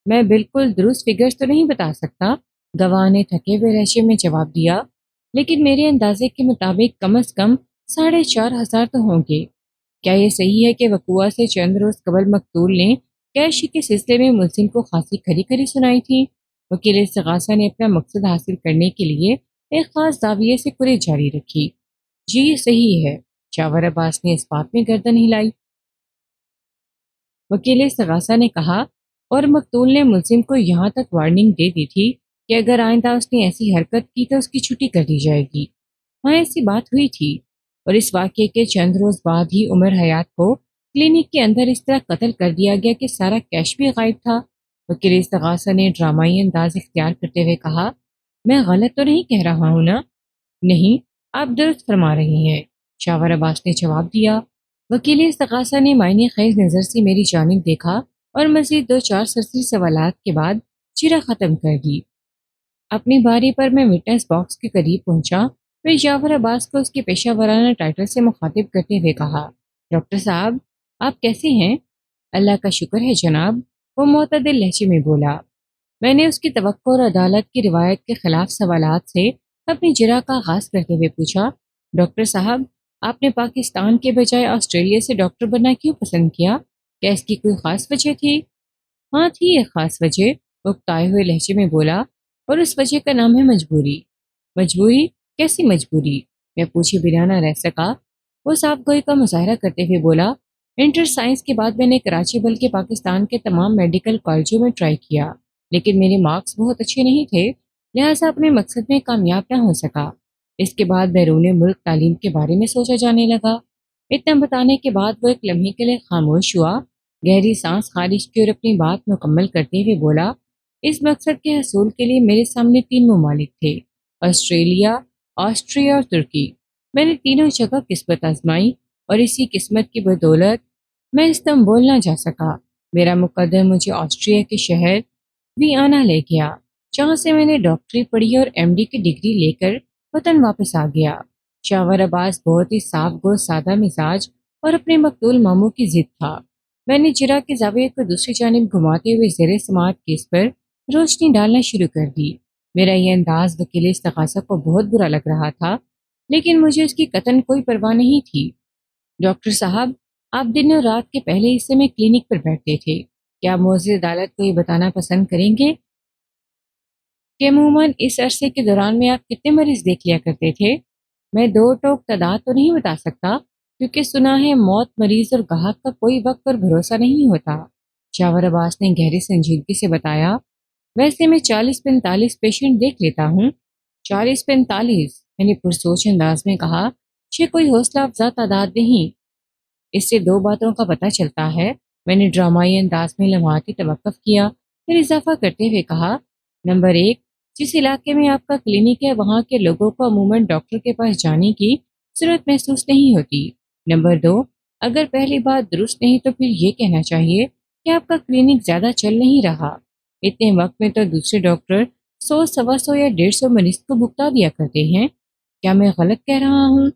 میں بالکل درست فگرز تو نہیں بتا سکتا، گواہ نے تھکے ہوئے لہجے میں جواب دیا، لیکن میرے اندازے کے مطابق کم از کم 4,500 تو ہوں گے۔ کیا یہ صحیح ہے کہ وقوع سے چند روز قبل مقتول نے کیش کے سلسلے میں ملزم کو خاصی کھری کھری سنائی تھی؟ وکیل استغاثہ نے اپنا مقصد حاصل کرنے کے لیے ایک خاص زاویے سے کوریج جاری رکھی۔ جی یہ صحیح ہے، یاور عباس نے اس بات میں گردن ہلائی۔ وکیل استغاثہ نے کہا، اور مقتول نے ملزم کو یہاں تک وارننگ دے دی تھی کہ اگر آئندہ اس نے ایسی حرکت کی تو اس کی چھٹی کر دی جائے گی۔ ہاں، ایسی بات ہوئی تھی، اور اس واقعے کے چند روز بعد ہی عمر حیات کو کلینک کے اندر اس طرح قتل کر دیا گیا کہ سارا کیش بھی غائب تھا۔ وکیل استغاثہ نے ڈرامائی انداز اختیار کرتے ہوئے کہا، میں غلط تو نہیں کہہ رہا ہوں نا؟ نہیں، آپ درست فرما رہی ہیں، یاور عباس نے جواب دیا۔ وکیل استغاثہ نے معنی خیز نظر سے میری جانب دیکھا اور مزید 2-4 سرسری سوالات کے بعد چرا ختم کر دی۔ اپنی باری پر میں وٹنس باکس کے قریب پہنچا، پھر یاور عباس کو اس کے پیشہ ورانہ ٹائٹل سے مخاطب کرتے ہوئے کہا، ڈاکٹر صاحب، آپ کیسے ہیں؟ اللہ کا شکر ہے جناب، وہ معتدل لہجے میں بولا۔ میں نے اس کی توقع اور عدالت کی روایت کے خلاف سوالات سے اپنی جرح کا آغاز کرتے ہوئے پوچھا، ڈاکٹر صاحب، آپ نے پاکستان کے بجائے آسٹریلیا سے ڈاکٹر بننا کیوں پسند کیا؟ کیا اس کی کوئی خاص وجہ تھی؟ ہاں تھی ایک خاص وجہ، وہ اکتائے ہوئے لہجے میں بولا، اور اس وجہ کا نام ہے مجبوری۔ مجبوری؟ کیسی مجبوری؟ میں پوچھے بنا نہ رہ سکا۔ وہ صاف گوئی کا مظاہرہ کرتے ہوئے بولا، انٹر سائنس کے بعد میں نے کراچی بلکہ پاکستان کے تمام میڈیکل کالجوں میں ٹرائی کیا، لیکن میرے مارکس بہت اچھے نہیں تھے، لہٰذا اپنے مقصد میں کامیاب نہ ہو سکا۔ اس کے بعد بیرون ملک تعلیم کے بارے میں سوچا جانے لگا۔ اتنا بتانے کے بعد وہ ایک لمحے کے لیے خاموش ہوا، گہری سانس خارج کی اور اپنی بات مکمل کرتے ہوئے بولا، اس مقصد کے حصول کے لیے میرے سامنے 3 ممالک تھے، آسٹریلیا، آسٹریا اور ترکی۔ میں نے تینوں جگہ قسمت آزمائی اور اسی قسمت کی بدولت میں استنبول نہ جا سکا۔ میرا مقدر مجھے آسٹریا کے شہر ویانا لے گیا، جہاں سے میں نے ڈاکٹری پڑھی اور ایم ڈی کی ڈگری لے کر وطن واپس آ گیا۔ شاور عباس بہت ہی صاف گو سادہ مزاج اور اپنے مقتول ماموں کی ضد تھا۔ میں نے جرا کے زاویے کو دوسری جانب گھماتے ہوئے زیر سماعت کیس پر روشنی ڈالنا شروع کر دی۔ میرا یہ انداز وکیل استغاثہ کو بہت برا لگ رہا تھا، لیکن مجھے اس کی قطعاً کوئی پرواہ نہیں تھی۔ ڈاکٹر صاحب، آپ دن اور رات کے پہلے حصے میں کلینک پر بیٹھتے تھے، کیا آپ معزز عدالت کو یہ بتانا پسند کریں گے کہ عموماً اس عرصے کے دوران میں آپ کتنے مریض دیکھ لیا کرتے تھے؟ میں دو ٹوک تعداد تو نہیں بتا سکتا، کیونکہ سنا ہے موت، مریض اور گاہک کا کوئی وقت پر بھروسہ نہیں ہوتا۔ شاور عباس نے گہری سنجیدگی سے بتایا، ویسے میں 40-45 پیشنٹ دیکھ لیتا ہوں۔ 40-45؟ میں نے پرسوچ انداز میں کہا، یہ کوئی حوصلہ افزا تعداد نہیں۔ اس سے دو باتوں کا پتہ چلتا ہے۔ میں نے ڈرامائی انداز میں لمحاتی توقف کیا، پھر اضافہ کرتے ہوئے کہا، نمبر 1، جس علاقے میں آپ کا کلینک ہے وہاں کے لوگوں کو عموماً ڈاکٹر کے پاس جانے کی ضرورت محسوس نہیں ہوتی۔ نمبر 2، اگر پہلی بات درست نہیں تو پھر یہ کہنا چاہیے کہ آپ کا کلینک زیادہ چل نہیں رہا۔ اتنے وقت میں تو دوسرے ڈاکٹر 100، 125 یا 150 مریض کو بھگتا دیا کرتے ہیں۔ کیا میں غلط کہہ رہا ہوں؟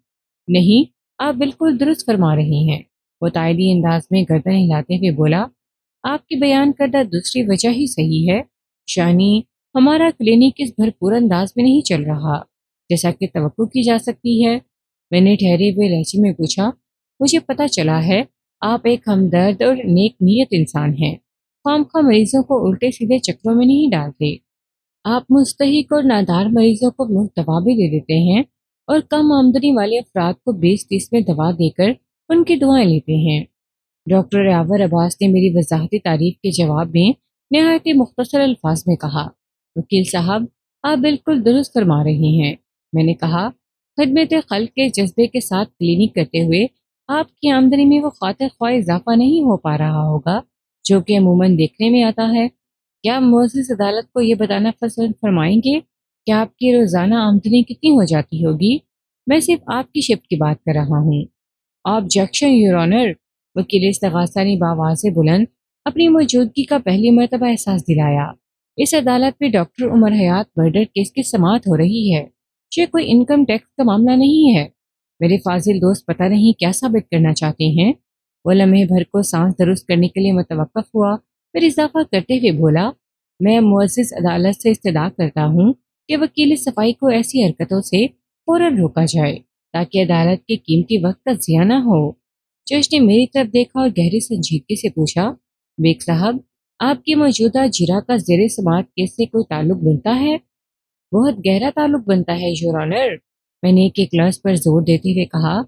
نہیں، آپ بالکل درست فرما رہے ہیں، وہ تائیدی انداز میں گردن ہلاتے ہوئے بولا۔ آپ کی بیان کردہ دوسری وجہ ہی صحیح ہے، شانی ہمارا کلینک اس بھرپور انداز میں نہیں چل رہا جیسا کہ توقع کی جا سکتی ہے۔ میں نے ٹھہرے ہوئے لہجے میں پوچھا، مجھے پتہ چلا ہے آپ ایک ہمدرد اور نیک نیت انسان ہیں، خواہ مریضوں کو الٹے سیدھے چکروں میں نہیں ڈالتے۔ آپ مستحق اور نادار مریضوں کو مفت دوا بھی دے دیتے ہیں اور کم آمدنی والے افراد کو 20-30 میں دوا دے کر ان کی دعائیں لیتے ہیں۔ ڈاکٹر یاور عباس نے میری وضاحتی تعریف کے جواب میں نہایت مختصر الفاظ میں کہا، وکیل صاحب، آپ بالکل درست فرما رہے ہیں۔ میں نے کہا، خدمت خلق کے جذبے کے ساتھ کلینک کرتے ہوئے آپ کی آمدنی میں وہ خاطر خواہ اضافہ نہیں ہو پا رہا ہوگا جو کہ عموماً دیکھنے میں آتا ہے۔ کیا معزز عدالت کو یہ بتانا پسند فرمائیں گے کہ آپ کی روزانہ آمدنی کتنی ہو جاتی ہوگی؟ میں صرف آپ کی شفٹ کی بات کر رہا ہوں۔ آبجیکشن یور آنر، وکیل استغاثہ نے بآواز بلند اپنی موجودگی کا پہلی مرتبہ احساس دلایا۔ اس عدالت میں ڈاکٹر عمر حیات مرڈر کیس کی سماعت ہو رہی ہے، یہ کوئی انکم ٹیکس کا معاملہ نہیں ہے۔ میرے فاضل دوست پتہ نہیں کیا ثابت کرنا چاہتے ہیں۔ وہ لمحے بھر کو سانس درست کرنے کے لیے متوقف ہوا، پھر اضافہ کرتے ہوئے بولا، میں معزز عدالت سے استدعا کرتا ہوں کہ وکیل صفائی کو ایسی حرکتوں سے فوراً روکا جائے تاکہ عدالت کے قیمتی وقت کا ضیاع نہ ہو۔ جج نے میری طرف دیکھا اور گہری سنجیدگی سے پوچھا، بیگ صاحب، آپ کی موجودہ جرا کا زیر سماعت کیس سے کوئی تعلق بنتا ہے؟ بہت گہرا تعلق بنتا ہے یور آنر، میں نے ایک لفظ پر زور دیتے ہوئے کہا۔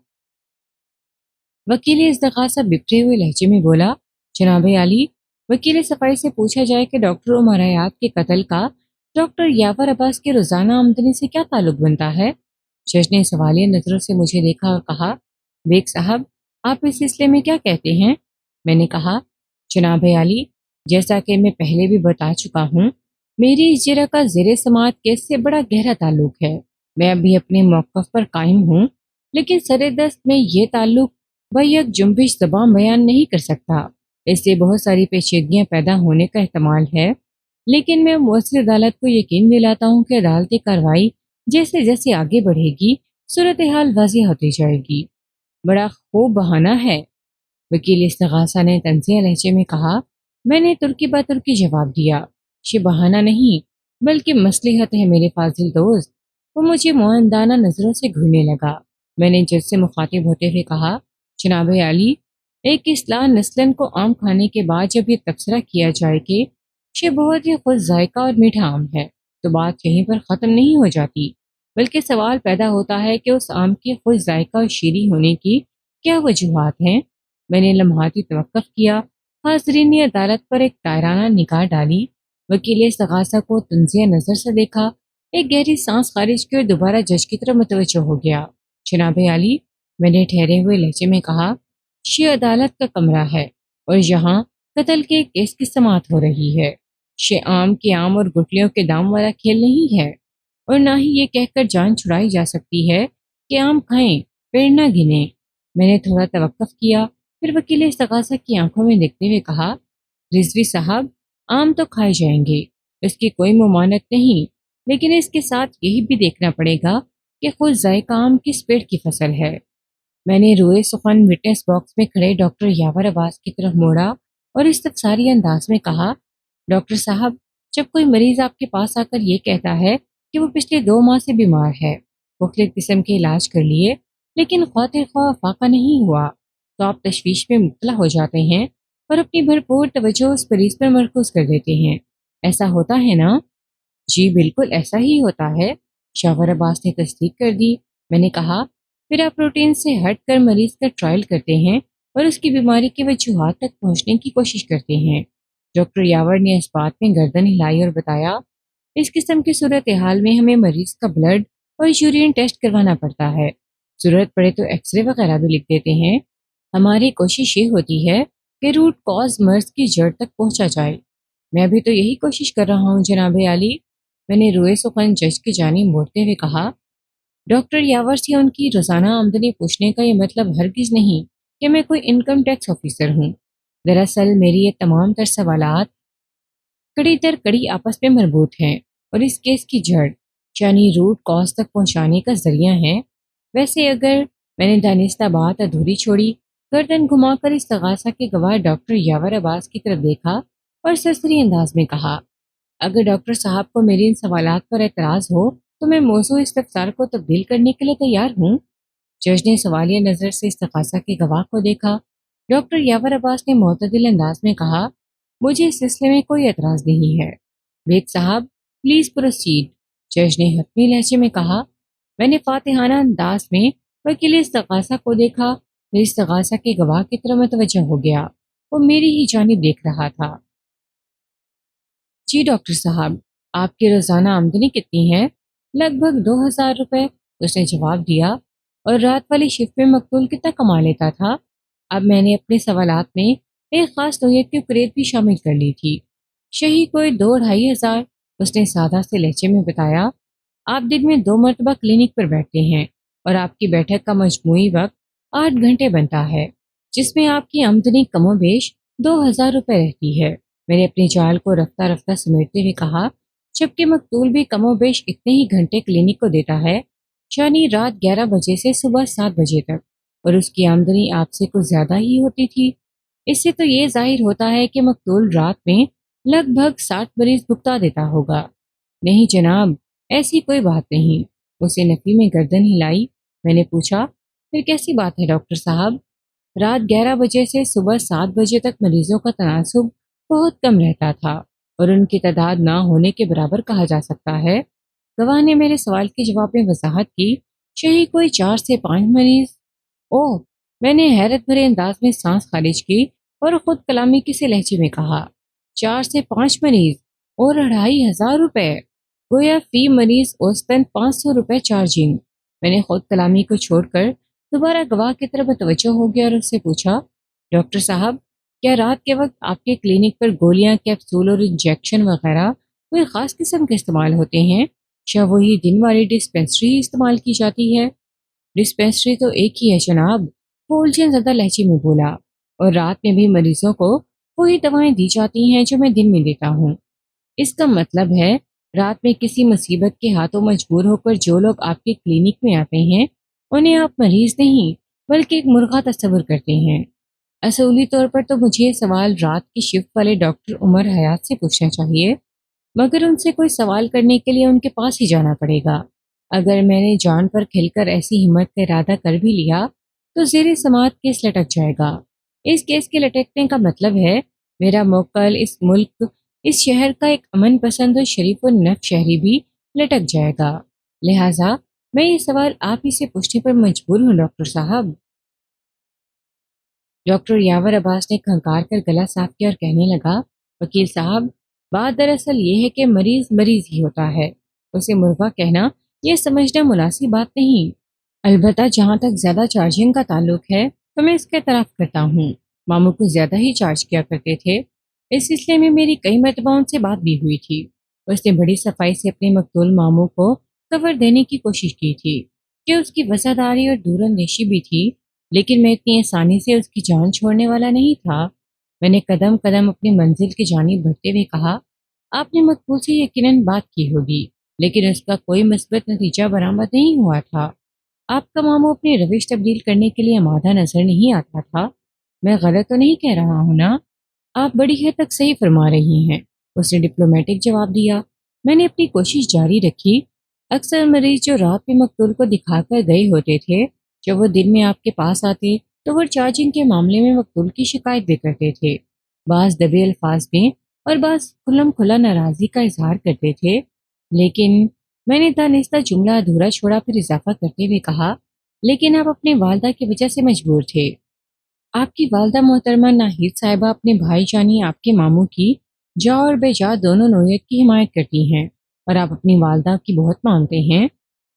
وکیل استغاثہ بپھرے ہوئے لہجے میں بولا، جناب عالی، وکیل صفائی سے پوچھا جائے کہ ڈاکٹر عمر حیات کے قتل کا ڈاکٹر یاور عباس کے روزانہ آمدنی سے کیا تعلق بنتا ہے؟ جج نے سوالیہ نظروں سے مجھے دیکھا اور کہا، بیگ صاحب، آپ اس سلسلے میں کیا کہتے ہیں؟ میں نے کہا، جناب عالی، جیسا کہ میں پہلے بھی بتا چکا ہوں، میری اس جرح کا زیر سماعت کیس سے بڑا گہرا تعلق ہے۔ میں ابھی اپنے موقف پر قائم ہوں، لیکن سر دست میں یہ تعلق بیک جنبش زبان بیان نہیں کر سکتا۔ اس سے بہت ساری پیچیدگیاں پیدا ہونے کا احتمال ہے، لیکن میں معزز عدالت کو یقین دلاتا ہوں کہ عدالتی کارروائی جیسے جیسے آگے بڑھے گی صورتحال واضح ہوتی جائے گی۔ بڑا خوب بہانہ ہے، وکیل استغاثہ نے طنزیہ لہجے میں کہا۔ میں نے ترکی بہ ترکی جواب دیا، یہ بہانہ نہیں بلکہ مصلحت ہے میرے فاضل دوست۔ وہ مجھے معاندانہ نظروں سے گھورنے لگا۔ میں نے جج سے مخاطب ہوتے ہوئے کہا، جناب عالی، ایک اصلاح نسلن کو عام کھانے کے بعد جب یہ تبصرہ کیا جائے کہ یہ بہت ہی خوش ذائقہ اور میٹھا آم ہے تو بات یہیں پر ختم نہیں ہو جاتی، بلکہ سوال پیدا ہوتا ہے کہ اس آم کے خوش ذائقہ اور شیریں ہونے کی کیا وجوہات ہیں؟ میں نے لمحاتی توقف کیا۔ حاضرین نے عدالت پر ایک تائرانہ نگاہ ڈالی۔ وکیل استغاثہ کو طنزیہ نظر سے دیکھا، ایک گہری سانس خارج کی اور دوبارہ جج کی طرف متوجہ ہو گیا۔ جناب عالی، میں نے ٹھہرے ہوئے لہجے میں کہا، یہ عدالت کا کمرہ ہے اور یہاں قتل کے کیس کی سماعت ہو رہی ہے۔ یہ عام کے آم اور گٹلیوں کے دام والا کھیل نہیں ہے۔ اور نہ ہی یہ کہہ کر جان چھڑائی جا سکتی ہے کہ آم کھائیں پیڑ نہ گنیں۔ میں نے تھوڑا توقف کیا، پھر وکیل استغاثہ کی آنکھوں میں دیکھتے ہوئے کہا، رضوی صاحب، آم تو کھائے جائیں گے، اس کی کوئی ممانعت نہیں، لیکن اس کے ساتھ یہی بھی دیکھنا پڑے گا کہ خود ذائقہ آم کس پیڑ کی فصل ہے۔ میں نے روئے سخن وٹنس باکس میں کھڑے ڈاکٹر یاور عباس کی طرف موڑا اور استفساری انداز میں کہا، ڈاکٹر صاحب، جب کوئی مریض آپ کے پاس آ کر یہ کہتا ہے کہ وہ پچھلے 2 ماہ سے بیمار ہے، مختلف قسم کے علاج کر لیے، لیکن خاطر خواہ فاقہ نہیں ہوا، تو آپ تشویش میں مبتلا ہو جاتے ہیں اور اپنی بھرپور توجہ اس مریض پر مرکوز کر دیتے ہیں۔ ایسا ہوتا ہے نا؟ جی بالکل ایسا ہی ہوتا ہے، شاور عباس نے تصدیق کر دی۔ میں نے کہا، پھر آپ روٹین سے ہٹ کر مریض کا ٹرائل کرتے ہیں اور اس کی بیماری کی وجوہات تک پہنچنے کی کوشش کرتے ہیں۔ ڈاکٹر یاور نے اس بات میں گردن ہلائی اور بتایا، اس قسم کی صورتحال میں ہمیں مریض کا بلڈ اور یورین ٹیسٹ کروانا پڑتا ہے، ضرورت پڑے تو ایکس رے وغیرہ بھی لکھ دیتے ہیں۔ ہماری کوشش یہ ہوتی ہے کہ روٹ کاز مرض کی جڑ تک پہنچا جائے۔ میں بھی تو یہی کوشش کر رہا ہوں جناب عالی، میں نے روئے سخن جج کی جانب موڑتے ہوئے کہا۔ ڈاکٹر یاور سے ان کی روزانہ آمدنی پوچھنے کا یہ مطلب ہرگز نہیں کہ میں کوئی انکم ٹیکس آفیسر ہوں۔ دراصل میری یہ تمام تر سوالات کڑی در کڑی آپس میں مربوط ہیں اور اس کیس کی جڑ یعنی روٹ کاز تک پہنچانے کا ذریعہ ہیں۔ ویسے اگر میں نے دانستہ بات ادھوری چھوڑی، گردن گھما کر استغاثہ کے گواہ ڈاکٹر یاور عباس کی طرف دیکھا اور سرسری انداز میں کہا، اگر ڈاکٹر صاحب کو میری ان سوالات پر اعتراض ہو تو میں موضوع استفسار کو تبدیل کرنے کے لیے تیار ہوں۔ جج نے سوالیہ نظر سے استغاثہ کے گواہ کو دیکھا۔ ڈاکٹر یاور عباس نے معتدل انداز میں کہا، مجھے اس سلسلے میں کوئی اعتراض نہیں ہے۔ بیگ صاحب پلیز پروسیڈ، جج نے حتمی لہجے میں کہا۔ میں نے فاتحانہ انداز میں وکیل استغاثہ کو دیکھا، پھر استغاثہ کے گواہ کی طرف متوجہ ہو گیا، وہ میری ہی جانب دیکھ رہا تھا۔ جی ڈاکٹر صاحب، آپ کی روزانہ آمدنی کتنی ہے؟ لگ بھگ 2000 روپے، اس نے جواب دیا۔ اور رات والی شفٹ میں مقتول کتنا کما لیتا تھا؟ اب میں نے اپنے سوالات میں ایک خاص نوعیت کی کریت بھی شامل کر لی تھی۔ شہی کوئی 2-2.5 ہزار، اس نے سادہ سے لہجے میں بتایا۔ آپ دن میں 2 مرتبہ کلینک پر بیٹھتے ہیں اور آپ کی بیٹھک کا مجموعی وقت 8 گھنٹے بنتا ہے، جس میں آپ کی آمدنی کم و بیش 2000 روپے رہتی ہے۔ میں نے اپنی چال کو رفتہ رفتہ سمیٹتے ہوئے کہا، جبکہ مقتول بھی کم و بیش اتنے ہی گھنٹے کلینک کو دیتا ہے، یعنی رات 11 بجے سے صبح 7 بجے تک، اور اس کی آمدنی آپ سے کچھ زیادہ ہی ہوتی تھی۔ اس سے تو یہ ظاہر ہوتا ہے کہ مقتول رات میں لگ بھگ 60 مریض بھگتا دیتا ہوگا۔ نہیں جناب، ایسی کوئی بات نہیں، اسے نفی میں گردن ہلائی۔ میں نے پوچھا، پھر کیسی بات ہے ڈاکٹر صاحب؟ رات 11 بجے سے صبح 7 بجے تک مریضوں کا تناسب بہت کم رہتا تھا اور ان کی تعداد نہ ہونے کے برابر کہا جا سکتا ہے۔ گواہ نے میرے سوال کے جواب میں وضاحت کی، شہی کوئی 4 سے 5 مریض۔ اوہ، میں نے حیرت بھرے انداز میں سانس خارج کی اور خود کلامی کسی لہجے میں کہا، 4 سے 5 مریض اور 2500 روپے، گویا فی مریض اوسطاً 500 روپے چارجنگ۔ میں نے خود کلامی کو چھوڑ کر دوبارہ گواہ کی طرف متوجہ ہو گیا اور اس سے پوچھا، ڈاکٹر صاحب، کیا رات کے وقت آپ کے کلینک پر گولیاں، کیپسول اور انجیکشن وغیرہ کوئی خاص قسم کے استعمال ہوتے ہیں؟ یا وہی دن والی ڈسپینسری ہی استعمال کی جاتی ہے؟ ڈسپینسری تو ایک ہی ہے جناب، وہ الجھن زدہ لہجے میں بولا، اور رات میں بھی مریضوں کو وہی دوائیں دی جاتی ہیں جو میں دن میں دیتا ہوں۔ اس کا مطلب ہے رات میں کسی مصیبت کے ہاتھوں مجبور ہو کر جو لوگ آپ کے کلینک میں آتے ہیں انہیں آپ مریض نہیں بلکہ ایک مرغا تصور کرتے ہیں۔ اصولی طور پر تو مجھے یہ سوال رات کی شفٹ والے ڈاکٹر عمر حیات سے پوچھنا چاہیے، مگر ان سے کوئی سوال کرنے کے لیے ان کے پاس ہی جانا پڑے گا۔ اگر میں نے جان پر کھل کر ایسی ہمت کا ارادہ کر بھی لیا تو زیر سماعت کیس لٹک جائے گا۔ اس کیس کے لٹکنے کا مطلب ہے میرا موکل اس ملک، اس شہر کا ایک امن پسند اور شریف و نف شہری بھی لٹک جائے گا۔ لہٰذا میں یہ سوال آپ ہی سے پوچھنے پر مجبور ہوں ڈاکٹر صاحب۔ ڈاکٹر یاور عباس نے کھنکار کر گلا صاف کیا اور کہنے لگا، وکیل صاحب، بات دراصل یہ ہے کہ مریض مریض ہی ہوتا ہے، اسے مرغا کہنا یہ سمجھنا مناسب بات نہیں۔ البتہ جہاں تک زیادہ چارجنگ کا تعلق ہے تو میں اس کا اعتراف کرتا ہوں، ماموں کو زیادہ ہی چارج کیا کرتے تھے۔ اس سلسلے میں میری کئی مرتبہ ان سے بات بھی ہوئی تھی۔ اس نے بڑی صفائی سے اپنے مقتول ماموں کو کور دینے کی کوشش کی تھی کہ اس کی وفاداری اور دور اندیشی بھی تھی، لیکن میں اتنی آسانی سے اس کی جان چھوڑنے والا نہیں تھا۔ میں نے قدم قدم اپنی منزل کی جانب بڑھتے ہوئے کہا، آپ نے مقبول سے یقیناً بات کی ہوگی، لیکن اس کا کوئی مثبت نتیجہ برآمد نہیں ہوا تھا۔ آپ کا ماموں اپنی روش تبدیل کرنے کے لیے آمادہ نظر نہیں آتا تھا۔ میں غلط تو نہیں کہہ رہا ہوں نا؟ آپ بڑی حد تک صحیح فرما رہی ہیں، اس نے ڈپلومیٹک جواب دیا۔ میں نے اپنی کوشش جاری رکھی۔ اکثر مریض جو رات میں مقتول کو دکھا کر گئے ہوتے تھے، جب وہ دن میں آپ کے پاس آتے تو وہ چارجنگ کے معاملے میں مقتول کی شکایت بھی کرتے تھے۔ بعض دبے الفاظ میں اور بعض کھلم کھلا ناراضی کا اظہار کرتے تھے، لیکن میں نے دانستہ جملہ ادھورا چھوڑا، پھر اضافہ کرتے ہوئے کہا، لیکن آپ اپنے والدہ کی وجہ سے مجبور تھے۔ آپ کی والدہ محترمہ ناہید صاحبہ اپنے بھائی جانی آپ کے ماموں کی جا اور بے جا دونوں نوعیت کی حمایت کرتی ہیں، اور آپ اپنی والدہ کی بہت مانتے ہیں،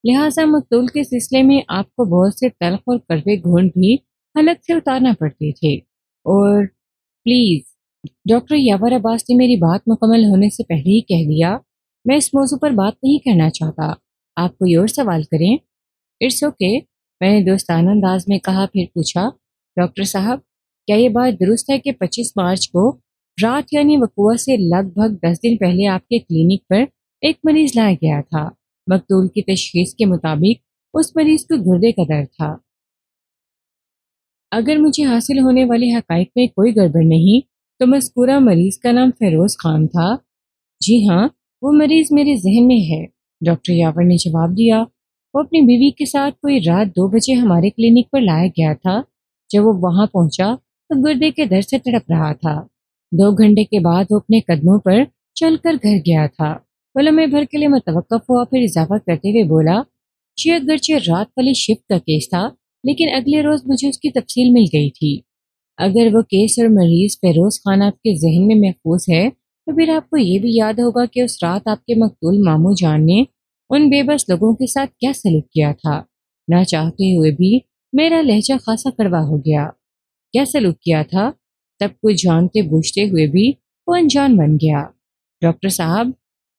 لہٰذا مقتول کے سلسلے میں آپ کو بہت سے تلخ اور کڑوے گھونٹ بھی حلق سے اتارنا پڑتے تھے۔ اور پلیز، ڈاکٹر یاور عباس نے میری بات مکمل ہونے سے پہلے ہی کہہ دیا، میں اس موضوع پر بات نہیں کرنا چاہتا، آپ کوئی اور سوال کریں۔ اٹس اوکے، میں نے دوستانہ انداز میں کہا، پھر پوچھا، ڈاکٹر صاحب، کیا یہ بات درست ہے کہ 25 مارچ کو رات یعنی وقوع سے لگ بھگ 10 دن پہلے آپ کے کلینک پر ایک مریض لایا گیا تھا؟ مقتول کی تشخیص کے مطابق اس مریض کو گردے کا درد تھا۔ اگر مجھے حاصل ہونے والے حقائق میں کوئی گڑبڑ نہیں تو مذکورہ مریض کا نام فیروز خان تھا۔ جی ہاں، وہ مریض میرے ذہن میں ہے، ڈاکٹر یاور نے جواب دیا۔ وہ اپنی بیوی کے ساتھ کوئی رات 2 بجے ہمارے کلینک پر لایا گیا تھا۔ جب وہ وہاں پہنچا تو گردے کے درد سے تڑپ رہا تھا۔ 2 گھنٹے کے بعد وہ اپنے قدموں پر چل کر گھر گیا تھا۔ وہ لمحے بھر کے لیے متوقف ہوا، پھر اضافہ کرتے ہوئے بولا، یہ اگرچہ رات والی شفٹ کا کیس تھا، لیکن اگلے روز مجھے اس کی تفصیل مل گئی تھی۔ اگر وہ کیس اور مریض فیروز خان آپ کے ذہن میں محفوظ ہے تو پھر آپ کو یہ بھی یاد ہوگا کہ اس رات آپ کے مقتول ماموں جان نے ان بے بس لوگوں کے ساتھ کیا سلوک کیا تھا۔ نہ چاہتے ہوئے بھی میرا لہجہ خاصا کڑوا ہو گیا۔ کیا سلوک کیا تھا؟ سب کچھ جانتے بوجھتے ہوئے بھی وہ انجان بن گیا۔ ڈاکٹر صاحب،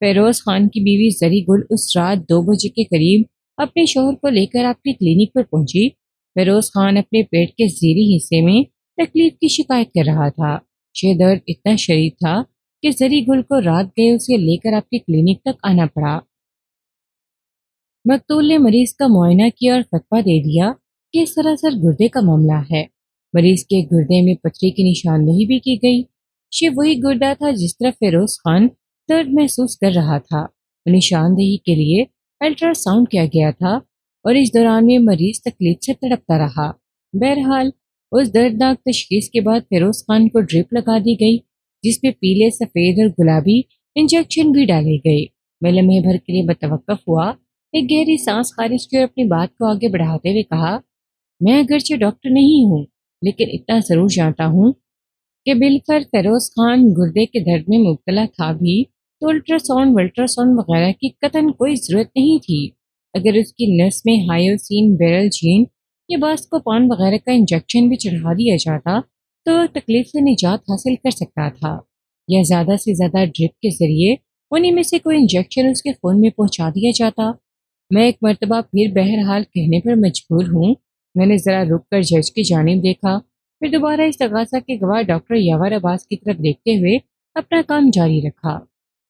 فیروز خان کی بیوی زری گل اس رات 2 بجے کے قریب اپنے شوہر کو لے کر آپ کی کلینک پر پہنچی۔ فیروز خان اپنے پیٹ کے زیریں حصے میں تکلیف کی شکایت کر رہا تھا۔ یہ درد اتنا شدید تھا کہ زری گل کو رات گئے اسے لے کر آپ کی کلینک تک آنا پڑا۔ مقتول نے مریض کا معائنہ کیا اور فتویٰ دے دیا کہ سراسر گردے کا معاملہ ہے۔ مریض کے گردے میں پتھری کی نشاندہی بھی کی گئی۔ یہ وہی گردہ تھا جس طرح فیروز خان درد محسوس کر رہا تھا۔ نشاندہی کے لیے الٹرا ساؤنڈ کیا گیا تھا اور اس دوران میں مریض تکلیف سے تڑپتا رہا۔ بہرحال اس دردناک تشخیص کے بعد فیروز خان کو ڈرپ لگا دی گئی، جس میں پیلے، سفید اور گلابی انجیکشن بھی ڈالے گئے۔ میں لمحے بھر کے لیے متوقف ہوا، ایک گہری سانس خارج کی اور اپنی بات کو آگے بڑھاتے ہوئے کہا، میں اگرچہ ڈاکٹر نہیں ہوں، لیکن اتنا ضرور جانتا ہوں کہ بالفر فیروز خان گردے کے درد میں مبتلا تھا بھی تو الٹرا ساؤنڈ وغیرہ کی قطعاً کوئی ضرورت نہیں تھی۔ اگر اس کی نس میں ہائیوسین بیرل جین یا باسکوپان وغیرہ کا انجیکشن بھی چڑھا دیا جاتا تو تکلیف سے نجات حاصل کر سکتا تھا، یا زیادہ سے زیادہ ڈرپ کے ذریعے انہی میں سے کوئی انجیکشن اس کے خون میں پہنچا دیا جاتا۔ میں ایک مرتبہ پھر بہرحال کہنے پر مجبور ہوں، میں نے ذرا رک کر جج کی جانب دیکھا، پھر دوبارہ استغاثہ کے گواہ ڈاکٹر یاور عباس کی طرف دیکھتے ہوئے اپنا کام جاری رکھا۔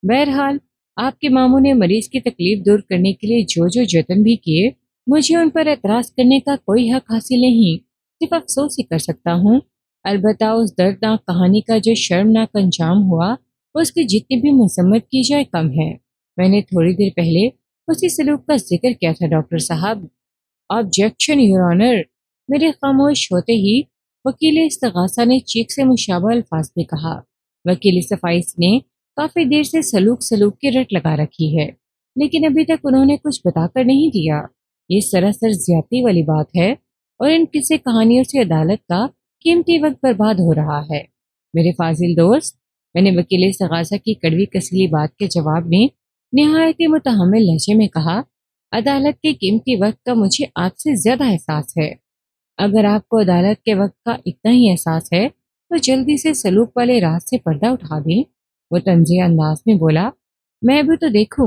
بہرحال آپ کے ماموں نے مریض کی تکلیف دور کرنے کے لیے جو جو جتن بھی کیے، مجھے ان پر اعتراض کرنے کا کوئی حق حاصل نہیں، صرف افسوس ہی کر سکتا ہوں۔ البتہ اس دردناک کہانی کا جو شرمناک انجام ہوا، اس کی جتنی بھی مذمت کی جائے کم ہے۔ میں نے تھوڑی دیر پہلے اسی سلوک کا ذکر کیا تھا ڈاکٹر صاحب۔ آبجیکشن یور آنر، میرے خاموش ہوتے ہی وکیل استغاثہ نے چیخ سے مشابہ الفاظ میں کہا۔ وکیل صفائیس نے کافی دیر سے سلوک کی رٹ لگا رکھی ہے، لیکن ابھی تک انہوں نے کچھ بتا کر نہیں دیا۔ یہ سراسر زیادتی والی بات ہے اور ان قصے کہانیوں سے عدالت کا قیمتی وقت برباد ہو رہا ہے۔ میرے فاضل دوست، میں نے وکیل استغاثہ کی کڑوی کسیلی بات کے جواب میں نہایت متحمل لہجے میں کہا، عدالت کے قیمتی وقت کا مجھے آپ سے زیادہ احساس ہے۔ اگر آپ کو عدالت کے وقت کا اتنا ہی احساس ہے تو جلدی سے سلوک والے راز سے پردہ اٹھا دیں۔ وہ طنزیہ انداز میں بولا، میں بھی تو دیکھوں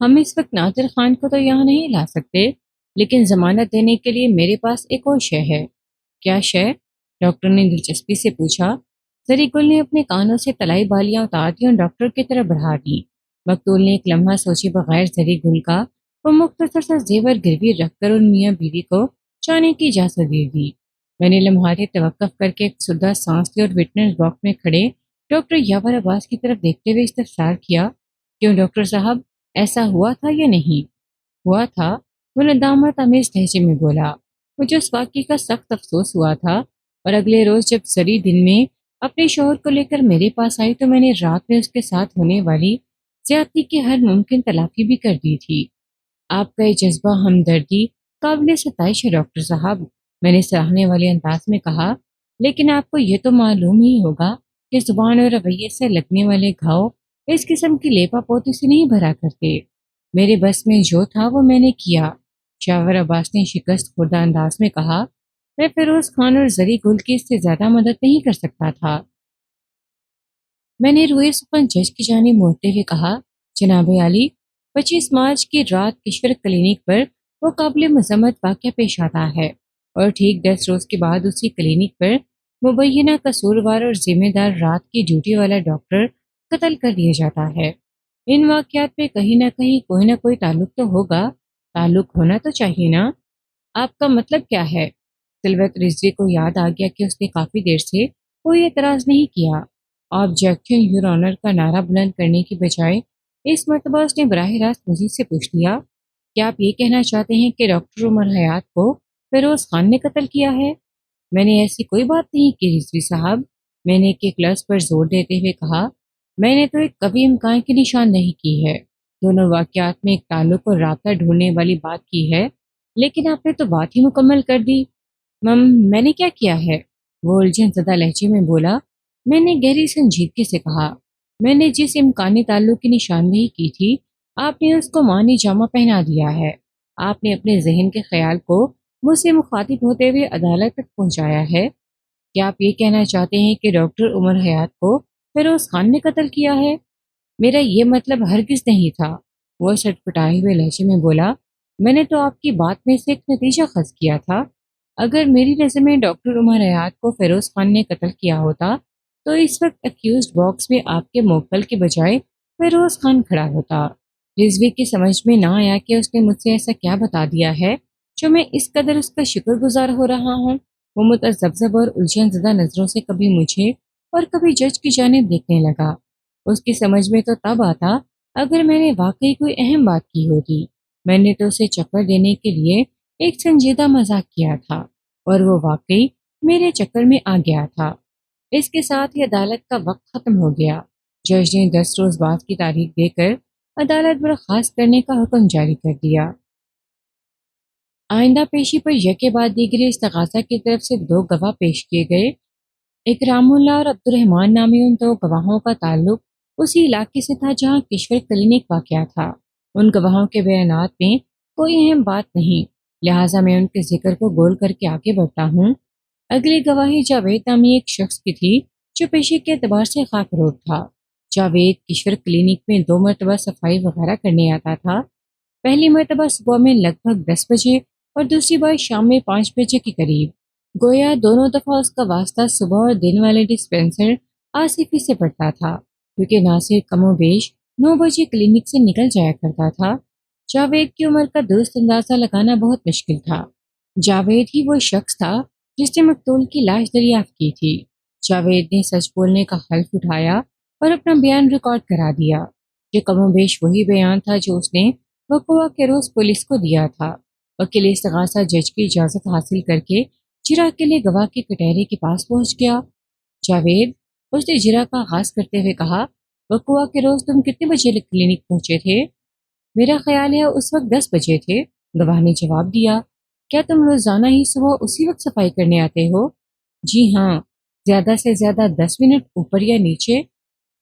ہم اس وقت نادر خان کو تو یہاں نہیں لا سکتے، لیکن ضمانت دینے کے لیے میرے پاس ایک اور شے ہے۔ کیا شے؟ ڈاکٹر نے دلچسپی سے پوچھا۔ زری گل نے اپنے کانوں سے تلائی بالیاں اتار دی اور ڈاکٹر کی طرف بڑھا دی۔ مقتول نے ایک لمحہ سوچے بغیر زری گل کا وہ مختصر سا زیور گروی رکھ کر ان میاں بیوی کو جانے کی اجازت دے دی۔ میں نے لمحاتی توقف کر کے ایک سدھا سانس لی اور وٹنس باکس میں کھڑے ڈاکٹر یاور عباس کی طرف دیکھتے ہوئے استفسار کیا، کیوں ڈاکٹر صاحب، ایسا ہوا تھا یا نہیں؟ ہوا تھا، وہ ندامت آمیز لہجے میں بولا۔ مجھے اس واقعے کا سخت افسوس ہوا تھا، اور اگلے روز جب سری دن میں اپنے شوہر کو لے کر میرے پاس آئی تو میں نے رات میں اس کے ساتھ ہونے والی زیادتی کی ہر ممکن تلافی بھی کر دی تھی۔ آپ کا یہ جذبہ ہمدردی قابل ستائش ہے ڈاکٹر صاحب، میں نے سراہنے والے انداز میں کہا، لیکن آپ کو یہ تو معلوم ہی ہوگا کہ زبان اور رویے سے لگنے والے گھاؤ اس قسم کی لیپا پوتی سے نہیں بھرا کرتے۔ میرے بس میں جو تھا وہ میں نے کیا، شاور عباس نے شکست خوردہ انداز میں کہا۔ میں فیروز خان اور زری گل کی اس سے زیادہ مدد نہیں کر سکتا تھا۔ میں نے روئے سخن جج کی جانب موڑتے ہوئے کہا، جناب عالی، 25 مارچ کی رات کشور کلینک پر وہ قابل مذمت واقعہ پیش آتا ہے، اور ٹھیک 10 روز کے بعد اسی کلینک پر مبینہ قصوروار اور ذمہ دار رات کی ڈیوٹی والا ڈاکٹر قتل کر دیا جاتا ہے۔ ان واقعات پہ کہیں نہ کوئی تعلق تو ہوگا، تعلق ہونا تو چاہیے نا۔ آپ کا مطلب کیا ہے؟ سلوت رضوی کو یاد آ گیا کہ اس نے کافی دیر سے کوئی اعتراض نہیں کیا۔ آبجیکشن یور آنر کا نعرہ بلند کرنے کی بجائے اس مرتبہ اس نے براہ راست مزید سے پوچھ لیا، کیا آپ یہ کہنا چاہتے ہیں کہ ڈاکٹر عمر حیات کو فیروز خان نے قتل کیا ہے؟ میں نے ایسی کوئی بات نہیں کی رضوی صاحب، میں نے ایک لفظ پر زور دیتے ہوئے کہا، میں نے تو ایک کبھی امکان کی نشاندہی کی ہے، دونوں واقعات میں ایک تعلق اور رابطہ ڈھونڈنے والی بات کی ہے، لیکن آپ نے تو بات ہی مکمل کر دی۔ میں نے کیا کیا ہے؟ وہ الجھن زدہ لہجے میں بولا۔ میں نے گہری سنجیدگی سے کہا، میں نے جس امکانی تعلق کی نشاندہی کی تھی، آپ نے اس کو معنی جامہ پہنا دیا ہے۔ آپ نے اپنے ذہن کے خیال کو مجھ سے مخاطب ہوتے ہوئے عدالت تک پہنچایا ہے۔ کیا آپ یہ کہنا چاہتے ہیں کہ ڈاکٹر عمر حیات کو فیروز خان نے قتل کیا ہے؟ میرا یہ مطلب ہرگز نہیں تھا، وہ سٹپٹائے ہوئے لہجے میں بولا۔ میں نے تو آپ کی بات میں سے ایک نتیجہ خاص کیا تھا۔ اگر میری نظر میں ڈاکٹر عمر حیات کو فیروز خان نے قتل کیا ہوتا تو اس وقت اکیوزڈ باکس میں آپ کے موکل کے بجائے فیروز خان کھڑا ہوتا۔ رضوی کی سمجھ میں نہ آیا کہ اس نے مجھ سے ایسا کیا بتا دیا ہے جو میں اس قدر اس کا شکر گزار ہو رہا ہوں۔ وہ متذبذب اور الجھن زدہ نظروں سے کبھی مجھے اور کبھی جج کی جانب دیکھنے لگا۔ اس کی سمجھ میں تو تب آتا اگر میں نے واقعی کوئی اہم بات کی ہوتی۔ میں نے تو اسے چکر دینے کے لیے ایک سنجیدہ مذاق کیا تھا، اور وہ واقعی میرے چکر میں آ گیا تھا۔ اس کے ساتھ ہی عدالت کا وقت ختم ہو گیا۔ جج نے 10 روز بعد کی تاریخ دے کر عدالت برخاست کرنے کا حکم جاری کر دیا۔ آئندہ پیشی پر یکے بعد دیگرے استغاثہ کی طرف سے 2 گواہ پیش کیے گئے۔ اکرام اللہ اور عبد الرحمان نامی ان 2 گواہوں کا تعلق اسی علاقے سے تھا جہاں کشور کلینک واقع تھا۔ ان گواہوں کے بیانات میں کوئی اہم بات نہیں، لہٰذا میں ان کے ذکر کو گول کر کے آگے بڑھتا ہوں۔ اگلی گواہی جاوید نامی ایک شخص کی تھی جو پیشے کے اعتبار سے خاک روڈ تھا۔ جاوید کشور کلینک میں 2 مرتبہ صفائی وغیرہ کرنے آتا تھا، پہلی مرتبہ صبح میں لگ بھگ 10 بجے اور دوسری بار شام میں 5 بجے کے قریب۔ گویا دونوں دفعہ اس کا واسطہ صبح اور دن والے ڈسپینسر آصفی سے پڑتا تھا، کیونکہ ناصر کم و بیش 9 بجے کلینک سے نکل جایا کرتا تھا۔ جاوید کی عمر کا درست اندازہ لگانا بہت مشکل تھا۔ جاوید ہی وہ شخص تھا جس نے مقتول کی لاش دریافت کی تھی۔ جاوید نے سچ بولنے کا حلف اٹھایا اور اپنا بیان ریکارڈ کرا دیا، جو کم و بیش وہی بیان تھا جو اس نے وقوع کے روز پولیس کو دیا تھا۔ وکیل استغاثہ جج کی اجازت حاصل کر کے جرا کے لیے گواہ کے کٹہرے کے پاس پہنچ گیا۔ جاوید، اس نے جرا کا آغاز کرتے ہوئے کہا، وقوع کے روز تم کتنے بجے کلینک پہنچے تھے؟ میرا خیال ہے اس وقت 10 بجے تھے، گواہ نے جواب دیا۔ کیا تم روزانہ ہی صبح اسی وقت صفائی کرنے آتے ہو؟ جی ہاں، زیادہ سے زیادہ 10 منٹ اوپر یا نیچے۔